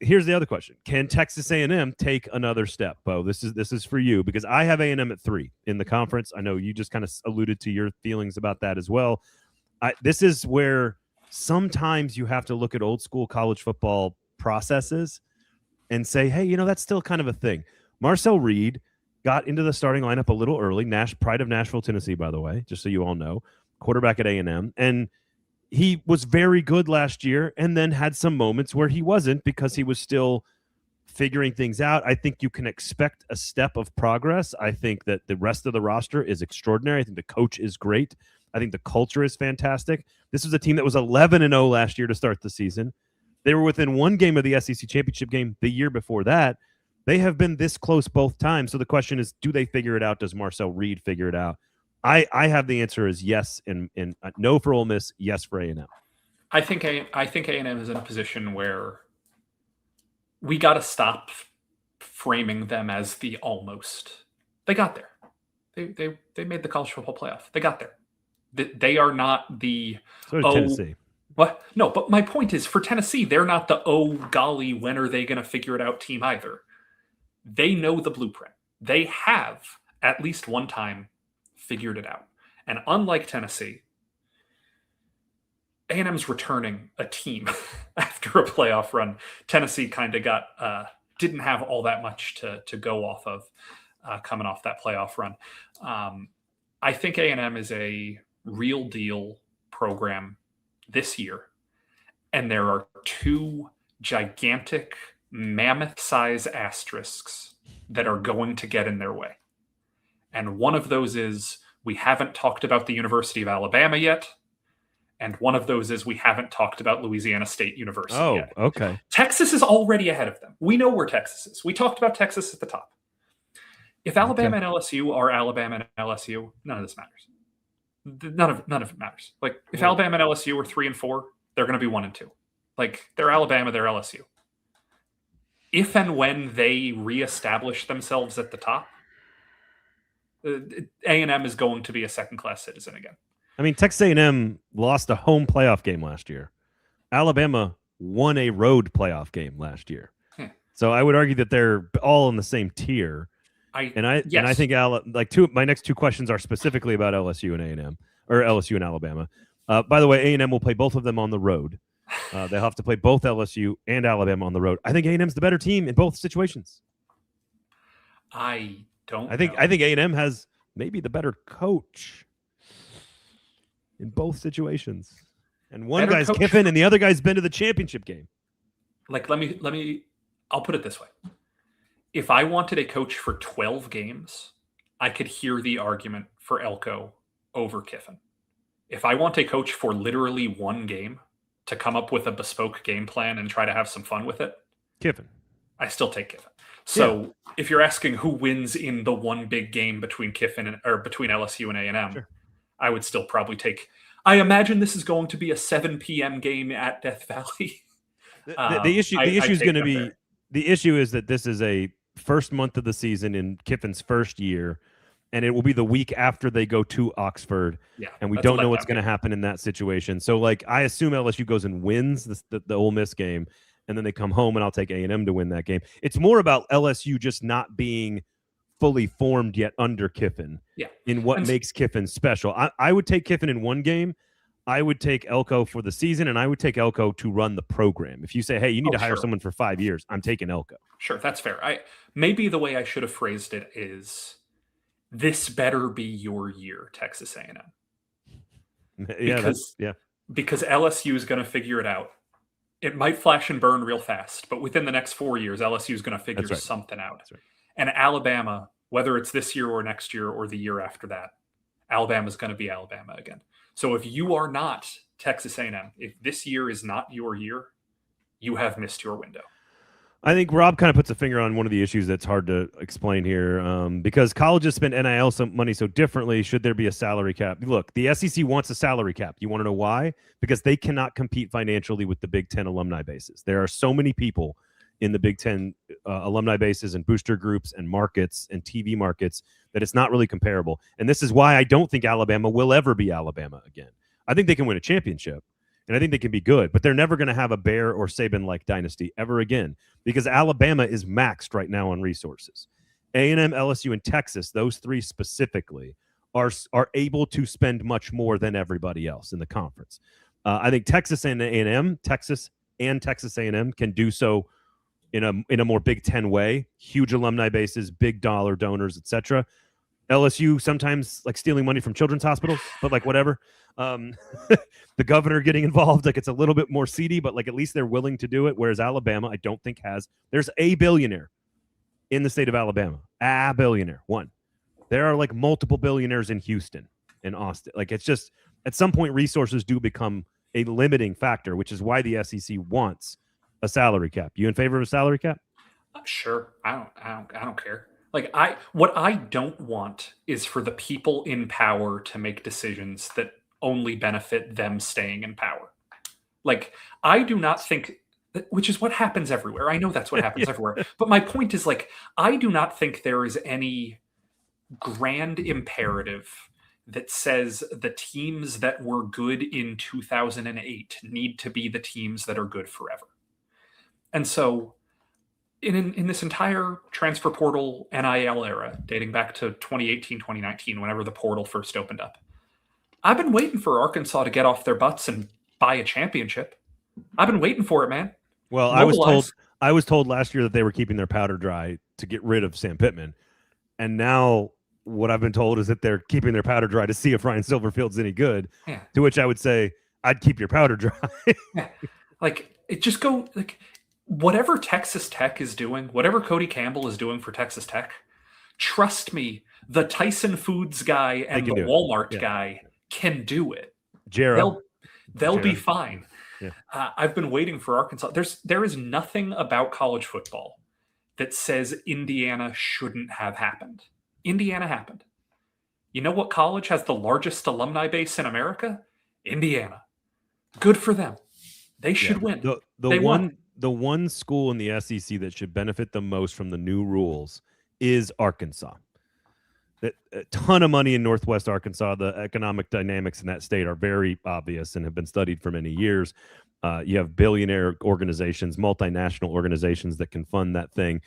Here's the other question. Can Texas A&M take another step? Bo, this is for you because I have A&M at 3 in the conference. I know you just kind of alluded to your feelings about that as well. This is where sometimes you have to look at old school college football processes and say, hey, that's still kind of a thing. Marcel Reed got into the starting lineup a little early. Pride of Nashville, Tennessee, by the way, just so you all know, quarterback at A&M. And he was very good last year and then had some moments where he wasn't because he was still figuring things out. I think you can expect a step of progress. I think that the rest of the roster is extraordinary. I think the coach is great. I think the culture is fantastic. This was a team that was 11-0 last year to start the season. They were within 1 game of the SEC championship game the year before that. They have been this close both times. So the question is, do they figure it out? Does Marcel Reed figure it out? I have the answer is yes, and no for Ole Miss, yes for A&M. I think A&M is in a position where we got to stop framing them as the almost. They got there. They made the college football playoff. They got there. They are not the Tennessee. What? No, but my point is for Tennessee, they're not the golly, when are they going to figure it out team either. They know the blueprint. They have at least one time figured it out. And unlike Tennessee, A&M's returning a team after a playoff run. Tennessee kind of didn't have all that much to go off of coming off that playoff run. I think A&M is a real deal program this year. And there are 2 gigantic mammoth-size asterisks that are going to get in their way. And one of those is we haven't talked about the University of Alabama yet. And one of those is we haven't talked about Louisiana State University yet. Oh, okay. Texas is already ahead of them. We know where Texas is. We talked about Texas at the top. If Alabama and LSU are Alabama and LSU, none of this matters. None of it matters. Like if Alabama and LSU are 3 and 4, they're going to be 1 and 2. Like they're Alabama, they're LSU. If and when they reestablish themselves at the top, A&M is going to be a second-class citizen again. I mean, Texas A&M lost a home playoff game last year. Alabama won a road playoff game last year. So I would argue that they're all in the same tier. I think my next 2 questions are specifically about LSU and A&M, or LSU and Alabama. By the way, A&M will play both of them on the road. They'll have to play both LSU and Alabama on the road. I think A&M's the better team in both situations. I think A&M has maybe the better coach in both situations. And one guy's Kiffin and the other guy's been to the championship game. Like, I'll put it this way. If I wanted a coach for 12 games, I could hear the argument for Elko over Kiffin. If I want a coach for literally 1 game to come up with a bespoke game plan and try to have some fun with it, Kiffin. I still take Kiffin. So if you're asking who wins in the one big game between between LSU and A&M, sure, I would still probably take. I imagine this is going to be a 7 p.m. game at Death Valley. The issue is going to be the issue is that this is a first month of the season in Kiffin's first year, and it will be the week after they go to Oxford. Yeah, and we don't know what's going to happen in that situation. So, I assume LSU goes and wins the Ole Miss game, and then they come home, and I'll take A&M to win that game. It's more about LSU just not being fully formed yet under Kiffin. Yeah. In what makes Kiffin special. I would take Kiffin in one game. I would take Elko for the season, and I would take Elko to run the program. If you say, hey, you need to hire someone for 5 years, I'm taking Elko. Sure, that's fair. Maybe the way I should have phrased it is, this better be your year, Texas A&M. Because LSU is going to figure it out. It might flash and burn real fast, but within the next 4 years, LSU is going to figure something out. Right. And Alabama, whether it's this year or next year or the year after that, Alabama is going to be Alabama again. So if you are not Texas A&M, if this year is not your year, you have missed your window. I think Rob kind of puts a finger on one of the issues that's hard to explain here, because colleges spend NIL money so differently. Should there be a salary cap? Look, the SEC wants a salary cap. You want to know why? Because they cannot compete financially with the Big Ten alumni bases. There are so many people in the Big Ten alumni bases and booster groups and markets and TV markets that it's not really comparable. And this is why I don't think Alabama will ever be Alabama again. I think they can win a championship, and I think they can be good, but they're never going to have a Bear or Saban-like dynasty ever again, because Alabama is maxed right now on resources. A&M, LSU, and Texas, those three specifically, are able to spend much more than everybody else in the conference. I think Texas and A&M, Texas A&M can do so in a more Big Ten way. Huge alumni bases, big dollar donors, etc. LSU sometimes like stealing money from children's hospitals, but like whatever. The governor getting involved, like it's a little bit more seedy, but like at least they're willing to do it. Whereas Alabama, I don't think there's a billionaire in the state of Alabama, a billionaire, one. There are like multiple billionaires in Houston and Austin. Like it's just at some point resources do become a limiting factor, which is why the SEC wants a salary cap. You in favor of a salary cap? Sure. I don't care. Like what I don't want is for the people in power to make decisions that only benefit them staying in power. Like I do not think, which is what happens everywhere. I know that's what happens everywhere. But my point is like, I do not think there is any grand imperative that says the teams that were good in 2008 need to be the teams that are good forever. And so in this entire transfer portal NIL era, dating back to 2018, 2019, whenever the portal first opened up, I've been waiting for Arkansas to get off their butts and buy a championship. I've been waiting for it, man. Well, I was told last year that they were keeping their powder dry to get rid of Sam Pittman. And now what I've been told is that they're keeping their powder dry to see if Ryan Silverfield's any good. Yeah. To which I would say, I'd keep your powder dry. Yeah. Like, it just go like whatever Texas Tech is doing, whatever Cody Campbell is doing for Texas Tech, trust me, the Tyson Foods guy and the Walmart guy can do it. They'll be fine. Yeah. I've been waiting for Arkansas. There is nothing about college football that says Indiana shouldn't have happened. Indiana happened. You know what college has the largest alumni base in America? Indiana. Good for them. They should win. The one school in the SEC that should benefit the most from the new rules is Arkansas. A ton of money in Northwest Arkansas. The economic dynamics in that state are very obvious and have been studied for many years. You have billionaire organizations, multinational organizations that can fund that thing.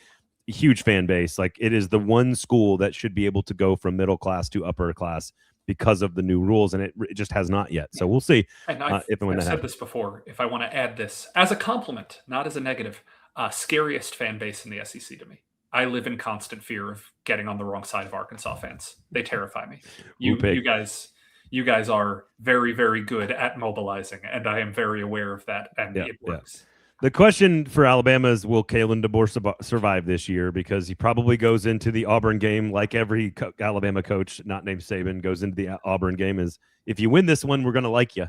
Huge fan base. Like it is the one school that should be able to go from middle class to upper class because of the new rules, and it just has not yet. So we'll see if and when that happens. I've said this before. If I want to add this as a compliment, not as a negative, scariest fan base in the SEC to me. I live in constant fear of getting on the wrong side of Arkansas fans. They terrify me. You guys are very, very good at mobilizing, and I am very aware of that, and it works. The question for Alabama is, will Kalen DeBoer survive this year? Because he probably goes into the Auburn game like every Alabama coach, not named Saban, goes into the Auburn game is, if you win this one, we're going to like you,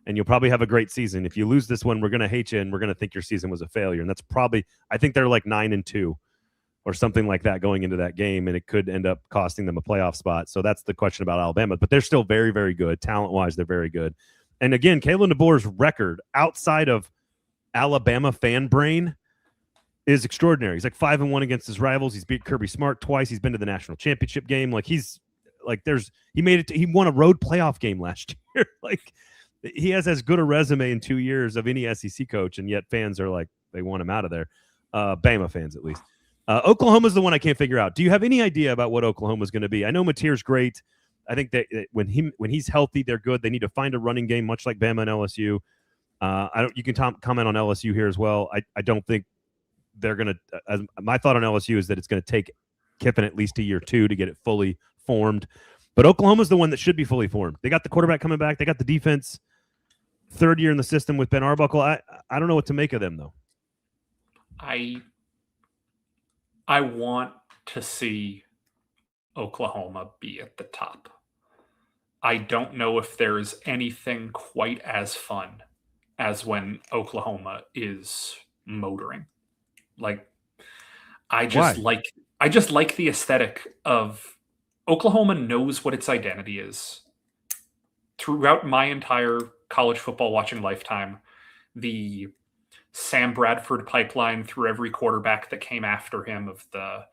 and you'll probably have a great season. If you lose this one, we're going to hate you, and we're going to think your season was a failure. And that's probably, I think they're like 9-2 or something like that going into that game, and it could end up costing them a playoff spot. So that's the question about Alabama. But they're still very, very good. Talent-wise, they're very good. And again, Kalen DeBoer's record outside of Alabama fan brain is extraordinary. He's like 5-1 against his rivals. He's beat Kirby Smart twice. He's been to the national championship game. Like he made it. He won a road playoff game last year. Like he has as good a resume in 2 years of any SEC coach, and yet fans are like, they want him out of there. Bama fans, at least. Oklahoma's the one I can't figure out. Do you have any idea about what Oklahoma's going to be? I know Mateer's great. I think that when he's healthy, they're good. They need to find a running game, much like Bama and LSU. You can comment on LSU here as well. I don't think they're going to. My thought on LSU is that it's going to take Kiffin at least a year or two to get it fully formed. But Oklahoma's the one that should be fully formed. They got the quarterback coming back. They got the defense. Third year in the system with Ben Arbuckle. I don't know what to make of them though. I want to see Oklahoma be at the top. I don't know if there's anything quite as fun as when Oklahoma is motoring. Like, I just like the aesthetic of Oklahoma knows what its identity is. Throughout my entire college football watching lifetime, the Sam Bradford pipeline through every quarterback that came after him of the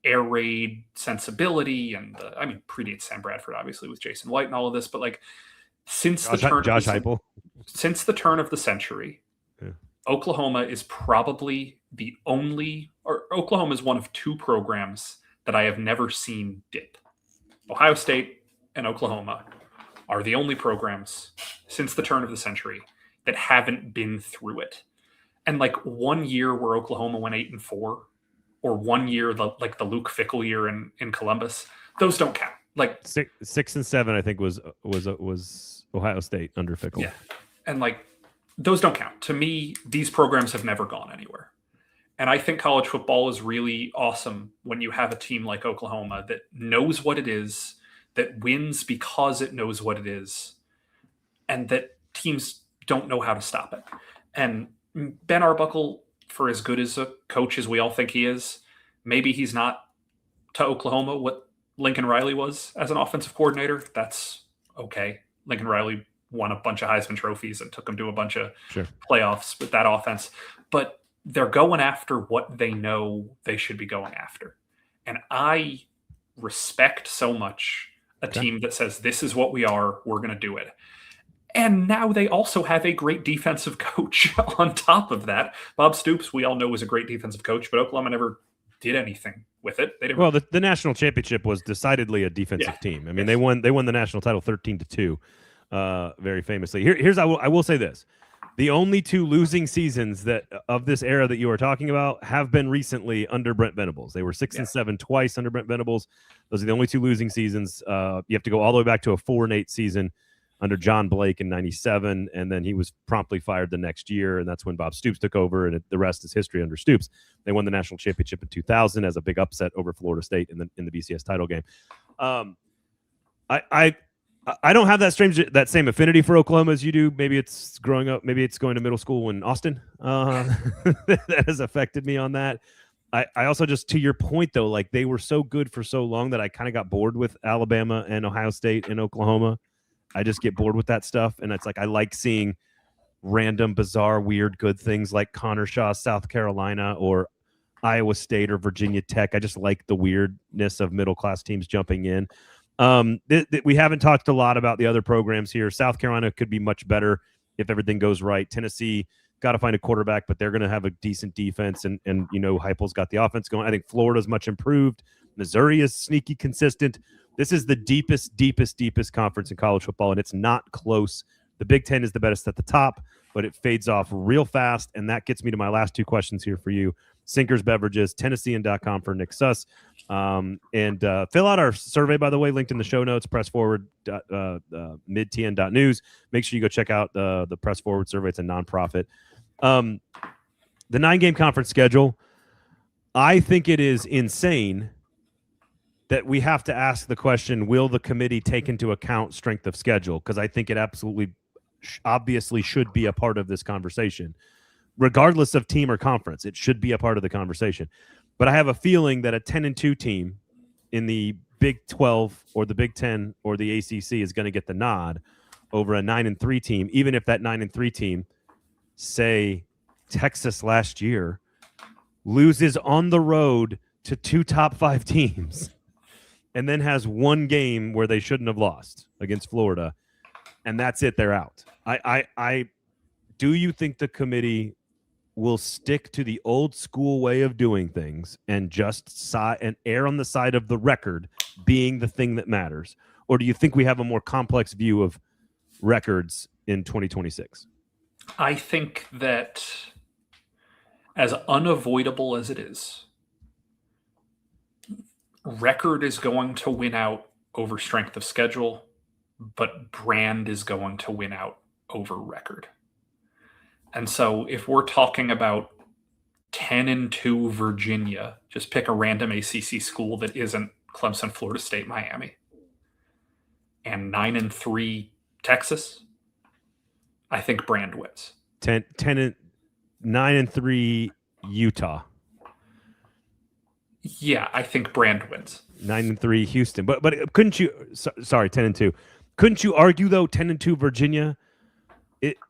air raid sensibility and predates Sam Bradford obviously with Jason White and all of this, but like since the turn of the century, yeah. Oklahoma is probably Oklahoma is one of two programs that I have never seen dip. Ohio State and Oklahoma are the only programs since the turn of the century that haven't been through it. And like one year where Oklahoma went 8-4, or 1 year the Luke Fickell year in Columbus, those don't count. Like 6 and 7, I think was Ohio State under Fickell. Yeah, and like those don't count. To me, these programs have never gone anywhere. And I think college football is really awesome when you have a team like Oklahoma that knows what it is, that wins because it knows what it is, and that teams don't know how to stop it. And Ben Arbuckle, for as good as a coach as we all think he is, maybe he's not to Oklahoma what Lincoln Riley was as an offensive coordinator. That's okay. Lincoln Riley won a bunch of Heisman trophies and took them to a bunch of playoffs with that offense. But they're going after what they know they should be going after. And I respect so much a team that says, this is what we are, we're going to do it. And now they also have a great defensive coach on top of that. Bob Stoops, we all know, was a great defensive coach, but Oklahoma never did anything with it. They didn't. Well, the national championship was decidedly a defensive team. I mean, they won the national title 13-2, very famously. I will say this. The only two losing seasons that of this era that you are talking about have been recently under Brent Venables. They were 6 and 7 twice under Brent Venables. Those are the only two losing seasons. You have to go all the way back to a 4-8 season under John Blake in 97, and then he was promptly fired the next year, and that's when Bob Stoops took over, and the rest is history under Stoops. They won the national championship in 2000 as a big upset over Florida State in the BCS title game. I don't have that same affinity for Oklahoma as you do. Maybe it's growing up. Maybe it's going to middle school in Austin. That has affected me on that. I also, just to your point though, like they were so good for so long that I kind of got bored with Alabama and Ohio State and Oklahoma. I just get bored with that stuff. And it's like, I like seeing random, bizarre, weird, good things like Connor Shaw, South Carolina, or Iowa State or Virginia Tech. I just like the weirdness of middle-class teams jumping in. We haven't talked a lot about the other programs here. South Carolina could be much better if everything goes right. Tennessee got to find a quarterback, but they're going to have a decent defense. And Heupel's got the offense going. I think Florida's much improved. Missouri is sneaky consistent. This is the deepest conference in college football, and it's not close. The Big Ten is the best at the top, but it fades off real fast, and that gets me to my last two questions here for you. Sinkers Beverages, Tennessean.com for Nick Suss. And fill out our survey, by the way, linked in the show notes, pressforward.midtn.news. Make sure you go check out the Press Forward survey. It's a nonprofit. The 9-game conference schedule, I think it is insane that we have to ask the question, will the committee take into account strength of schedule? Because I think it absolutely, obviously should be a part of this conversation. Regardless of team or conference, it should be a part of the conversation. But I have a feeling that a 10-2 team in the Big 12 or the Big 10 or the ACC is going to get the nod over a 9-3 team, even if that 9-3 team, say Texas last year, loses on the road to 2 top 5 teams and then has one game where they shouldn't have lost against Florida, and that's it, they're out. Do you think the committee will stick to the old school way of doing things and just err on the side of the record being the thing that matters? Or do you think we have a more complex view of records in 2026? I think that, as unavoidable as it is, record is going to win out over strength of schedule, but brand is going to win out over record. And so if we're talking about 10-2 Virginia, just pick a random ACC school that isn't Clemson, Florida State, Miami, and 9-3 Texas, I think brand wins. 9-3 Utah. Yeah, I think brand wins. 9-3 Houston. But couldn't you? Sorry, 10-2. Couldn't you argue though 10-2 Virginia?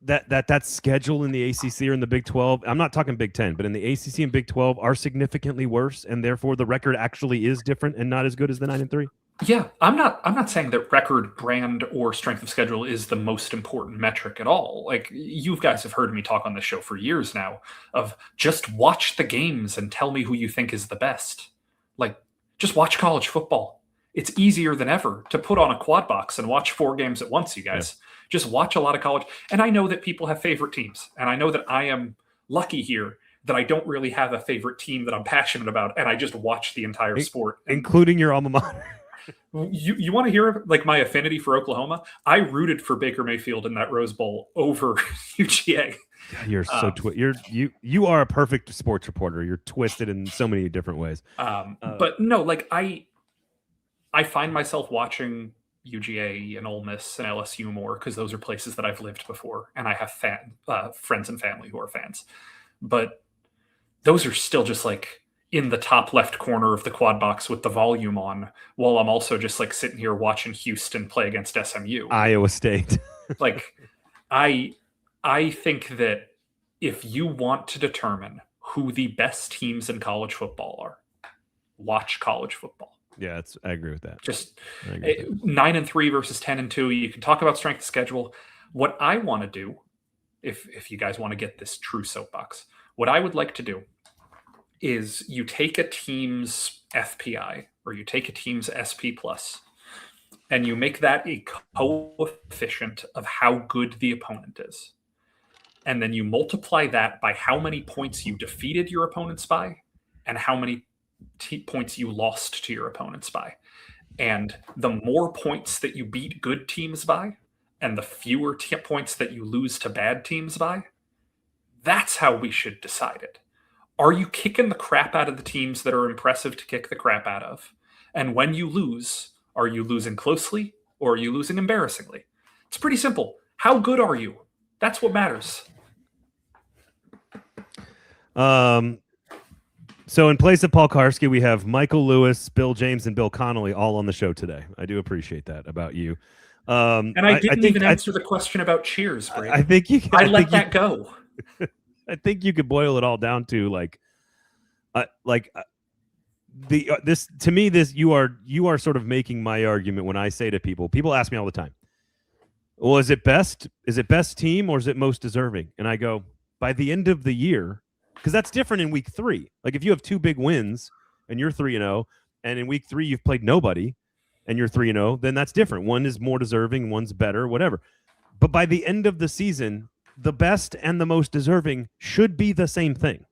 That schedule in the ACC or in the Big 12, I'm not talking Big 10, but in the ACC and Big 12 are significantly worse, and therefore the record actually is different and not as good as the 9-3. Yeah, I'm not saying that record, brand, or strength of schedule is the most important metric at all. Like, you guys have heard me talk on this show for years now of just watch the games and tell me who you think is the best. Like, just watch college football. It's easier than ever to put on a quad box and watch 4 games at once, you guys. Yeah. Just watch a lot of college. And I know that people have favorite teams. And I know that I am lucky here that I don't really have a favorite team that I'm passionate about. And I just watch the entire sport. Including your alma mater. You want to hear like my affinity for Oklahoma? I rooted for Baker Mayfield in that Rose Bowl over UGA. You're so you are a perfect sports reporter. You're twisted in so many different ways. But no, like I find myself watching UGA and Ole Miss and LSU more because those are places that I've lived before, and I have friends and family who are fans. But those are still just like in the top left corner of the quad box with the volume on, while I'm also just like sitting here watching Houston play against SMU. Iowa State. Like, I think that if you want to determine who the best teams in college football are, watch college football. Yeah, I agree with that. Just 9-3 versus 10-2. You can talk about strength of schedule. What I want to do, if you guys want to get this true soapbox, what I would like to do is you take a team's FPI or you take a team's SP plus and you make that a coefficient of how good the opponent is. And then you multiply that by how many points you defeated your opponents by and how many points you lost to your opponents by. And the more points that you beat good teams by and the fewer points that you lose to bad teams by, that's how we should decide it. Are you kicking the crap out of the teams that are impressive to kick the crap out of? And when you lose, are you losing closely or are you losing embarrassingly? It's pretty simple. How good are you? That's what matters. So in place of Paul Karski, we have Michael Lewis, Bill James, and Bill Connolly all on the show today. I do appreciate that about you. And I didn't even answer the question about cheers, Braden. I think you. I let that go. I think you could boil it all down to this to me. This you are sort of making my argument when I say to people. People ask me all the time, "Well, is it best team or is it most deserving?" And I go, by the end of the year, because that's different in week 3. Like if you have 2 big wins and you're 3-0, and in week 3 you've played nobody and you're 3-0, then that's different. One is more deserving, one's better, whatever. But by the end of the season, the best and the most deserving should be the same thing.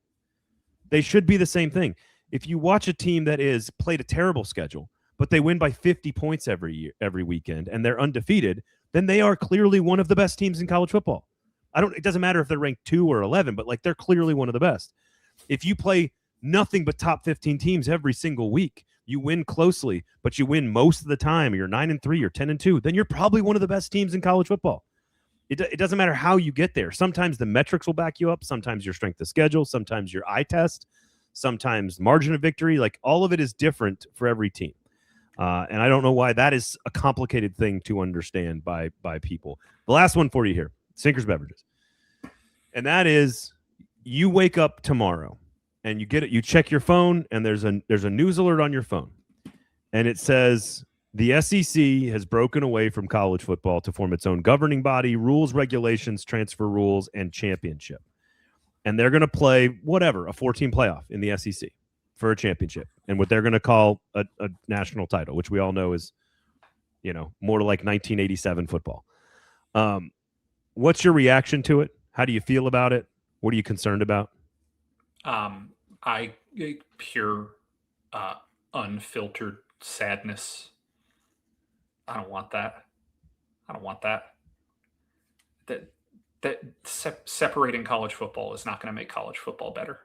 They should be the same thing. If you watch a team that is played a terrible schedule, but they win by 50 points every weekend, and they're undefeated, then they are clearly one of the best teams in college football. It doesn't matter if they're ranked 2 or 11, but like they're clearly one of the best. If you play nothing but top 15 teams every single week, you win closely, but you win most of the time, you're 9-3 or 10-2, then you're probably one of the best teams in college football. It doesn't matter how you get there. Sometimes the metrics will back you up. Sometimes your strength of schedule. Sometimes your eye test. Sometimes margin of victory. Like all of it is different for every team. And I don't know why that is a complicated thing to understand by people. The last one for you here, Sinkers Beverages. And that is you wake up tomorrow and you check your phone and there's a news alert on your phone. And it says, the SEC has broken away from college football to form its own governing body, rules, regulations, transfer rules, and championship. and they're going to play whatever, a 14 playoff in the SEC for a championship, and what they're going to call a national title, which we all know is, more like 1987 football. What's your reaction to it? How do you feel about it? What are you concerned about? Pure, unfiltered sadness. I don't want that. That separating college football is not going to make college football better.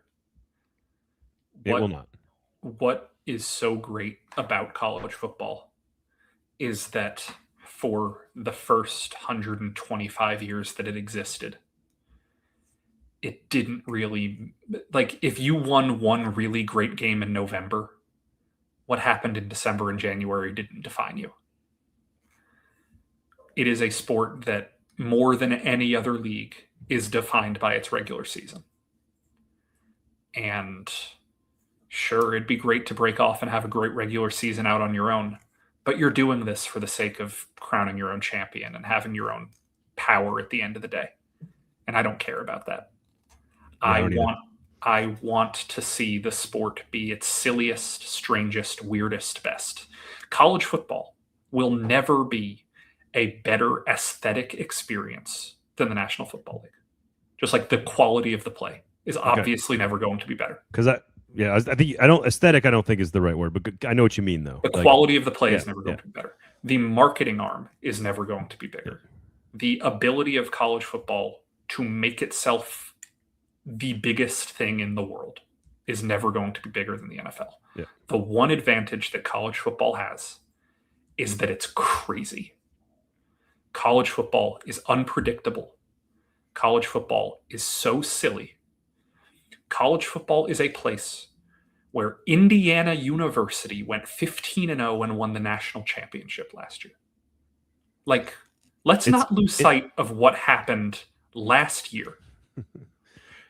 It will not. What is so great about college football is that for the first 125 years that it existed, it didn't really, like, if you won one really great game in November, what happened in December and January didn't define you. It is a sport that, more than any other league, is defined by its regular season. And sure, it'd be great to break off and have a great regular season out on your own, but you're doing this for the sake of crowning your own champion and having your own power at the end of the day. And I don't care about that. I want to see the sport be its silliest, strangest, weirdest best. College football will never be a better aesthetic experience than the National Football League. Just like the quality of the play is obviously never going to be better. Because I don't think is the right word, but I know what you mean though. The quality of the play is never going to be better. The marketing arm is never going to be bigger. The ability of college football to make itself the biggest thing in the world is never going to be bigger than the NFL. Yeah. The one advantage that college football has is that it's crazy. College football is unpredictable. College football is so silly. College football is a place where Indiana University went 15-0 and won the national championship last year. Like, let's not lose sight of what happened last year.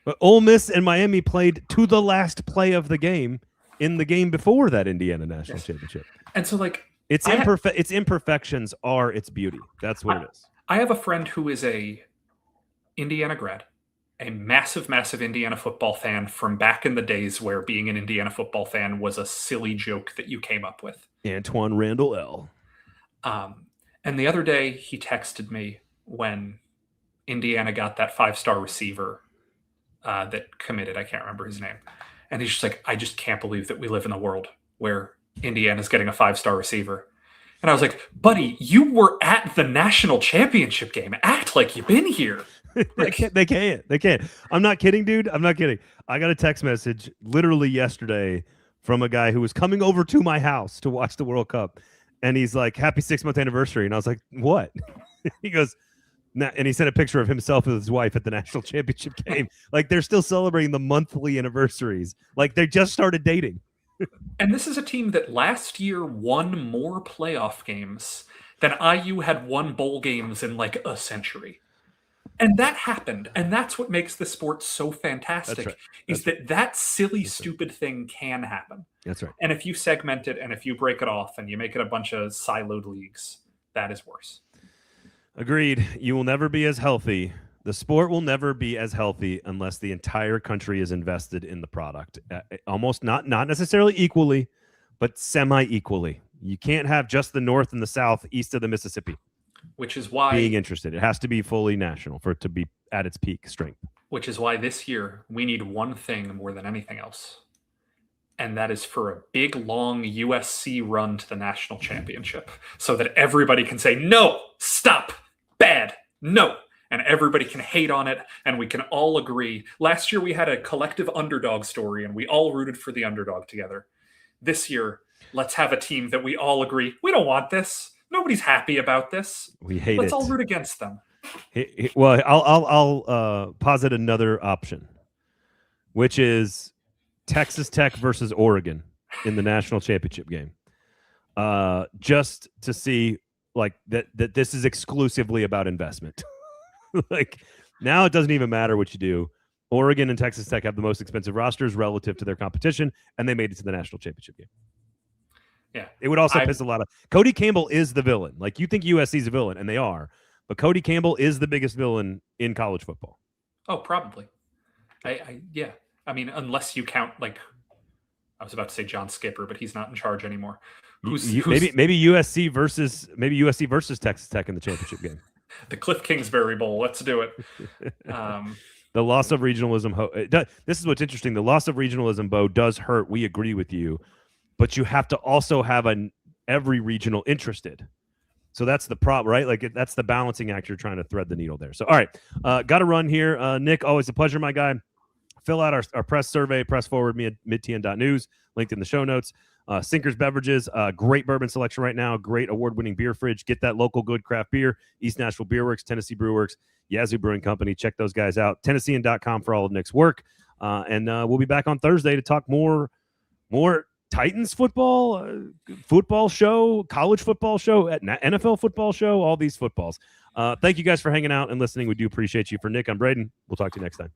But Ole Miss and Miami played to the last play of the game in the game before that Indiana national championship. And so, like, its imperfections are its beauty. That's what it is. I have a friend who is a Indiana grad, a massive, massive Indiana football fan from back in the days where being an Indiana football fan was a silly joke that you came up with. Antoine Randall L. And the other day he texted me when Indiana got that 5-star receiver that committed. I can't remember his name. And he's just like, I just can't believe that we live in a world where Indiana's getting a 5-star receiver. And I was like, buddy, you were at the national championship game. Act like you've been here. Like, they can't. I'm not kidding, dude. I'm not kidding. I got a text message literally yesterday from a guy who was coming over to my house to watch the World Cup. And he's like, happy 6-month anniversary. And I was like, what? He goes, nah, and he sent a picture of himself with his wife at the national championship game. Like, they're still celebrating the monthly anniversaries. Like, they just started dating. And this is a team that last year won more playoff games than IU had won bowl games in like a century. And that happened. And that's what makes the sport so fantastic, is that silly, stupid thing can happen. That's right. And if you segment it and if you break it off and you make it a bunch of siloed leagues, that is worse. Agreed. You will never be as healthy. The sport will never be as healthy unless the entire country is invested in the product. Almost not necessarily equally, but semi-equally. You can't have just the North and the South east of the Mississippi. Which is why being interested. It has to be fully national for it to be at its peak strength. Which is why this year we need one thing more than anything else. And that is for a big, long USC run to the national championship so that everybody can say, no, stop, bad, no. And everybody can hate on it, and we can all agree. Last year, we had a collective underdog story, and we all rooted for the underdog together. This year, let's have a team that we all agree, we don't want this. Nobody's happy about this. We hate Let's it. all root against them. Well, I'll posit another option, which is Texas Tech versus Oregon in the national championship game. Just to see like that this is exclusively about investment. Like, now it doesn't even matter what you do. Oregon and Texas Tech have the most expensive rosters relative to their competition, and they made it to the national championship game. Yeah. It would also piss a lot of Cody Campbell is the villain. Like, you think USC's a villain, and they are, but Cody Campbell is the biggest villain in college football. Oh, probably. Yeah. I mean, unless you count, like, I was about to say John Skipper, but he's not in charge anymore. Maybe USC versus Texas Tech in the championship game. The Cliff Kingsbury Bowl. Let's do it. The loss of regionalism. This is what's interesting. The loss of regionalism, Bo, does hurt. We agree with you, but you have to also have every regional interested. So that's the problem, right? Like that's the balancing act. You're trying to thread the needle there. So, all right, got to run here. Nick, always a pleasure, my guy. Fill out our press survey, press forward me at midtn.news, linked in the show notes. Sinkers Beverages, great bourbon selection right now, great award-winning beer fridge. Get that local good craft beer. East Nashville Beer Works, Tennessee Brew Works, Yazoo Brewing Company. Check those guys out. Tennessean.com for all of Nick's work. And we'll be back on Thursday to talk more Titans football show, college football show, NFL football show, all these footballs. Thank you guys for hanging out and listening. We do appreciate you. For Nick, I'm Braden. We'll talk to you next time.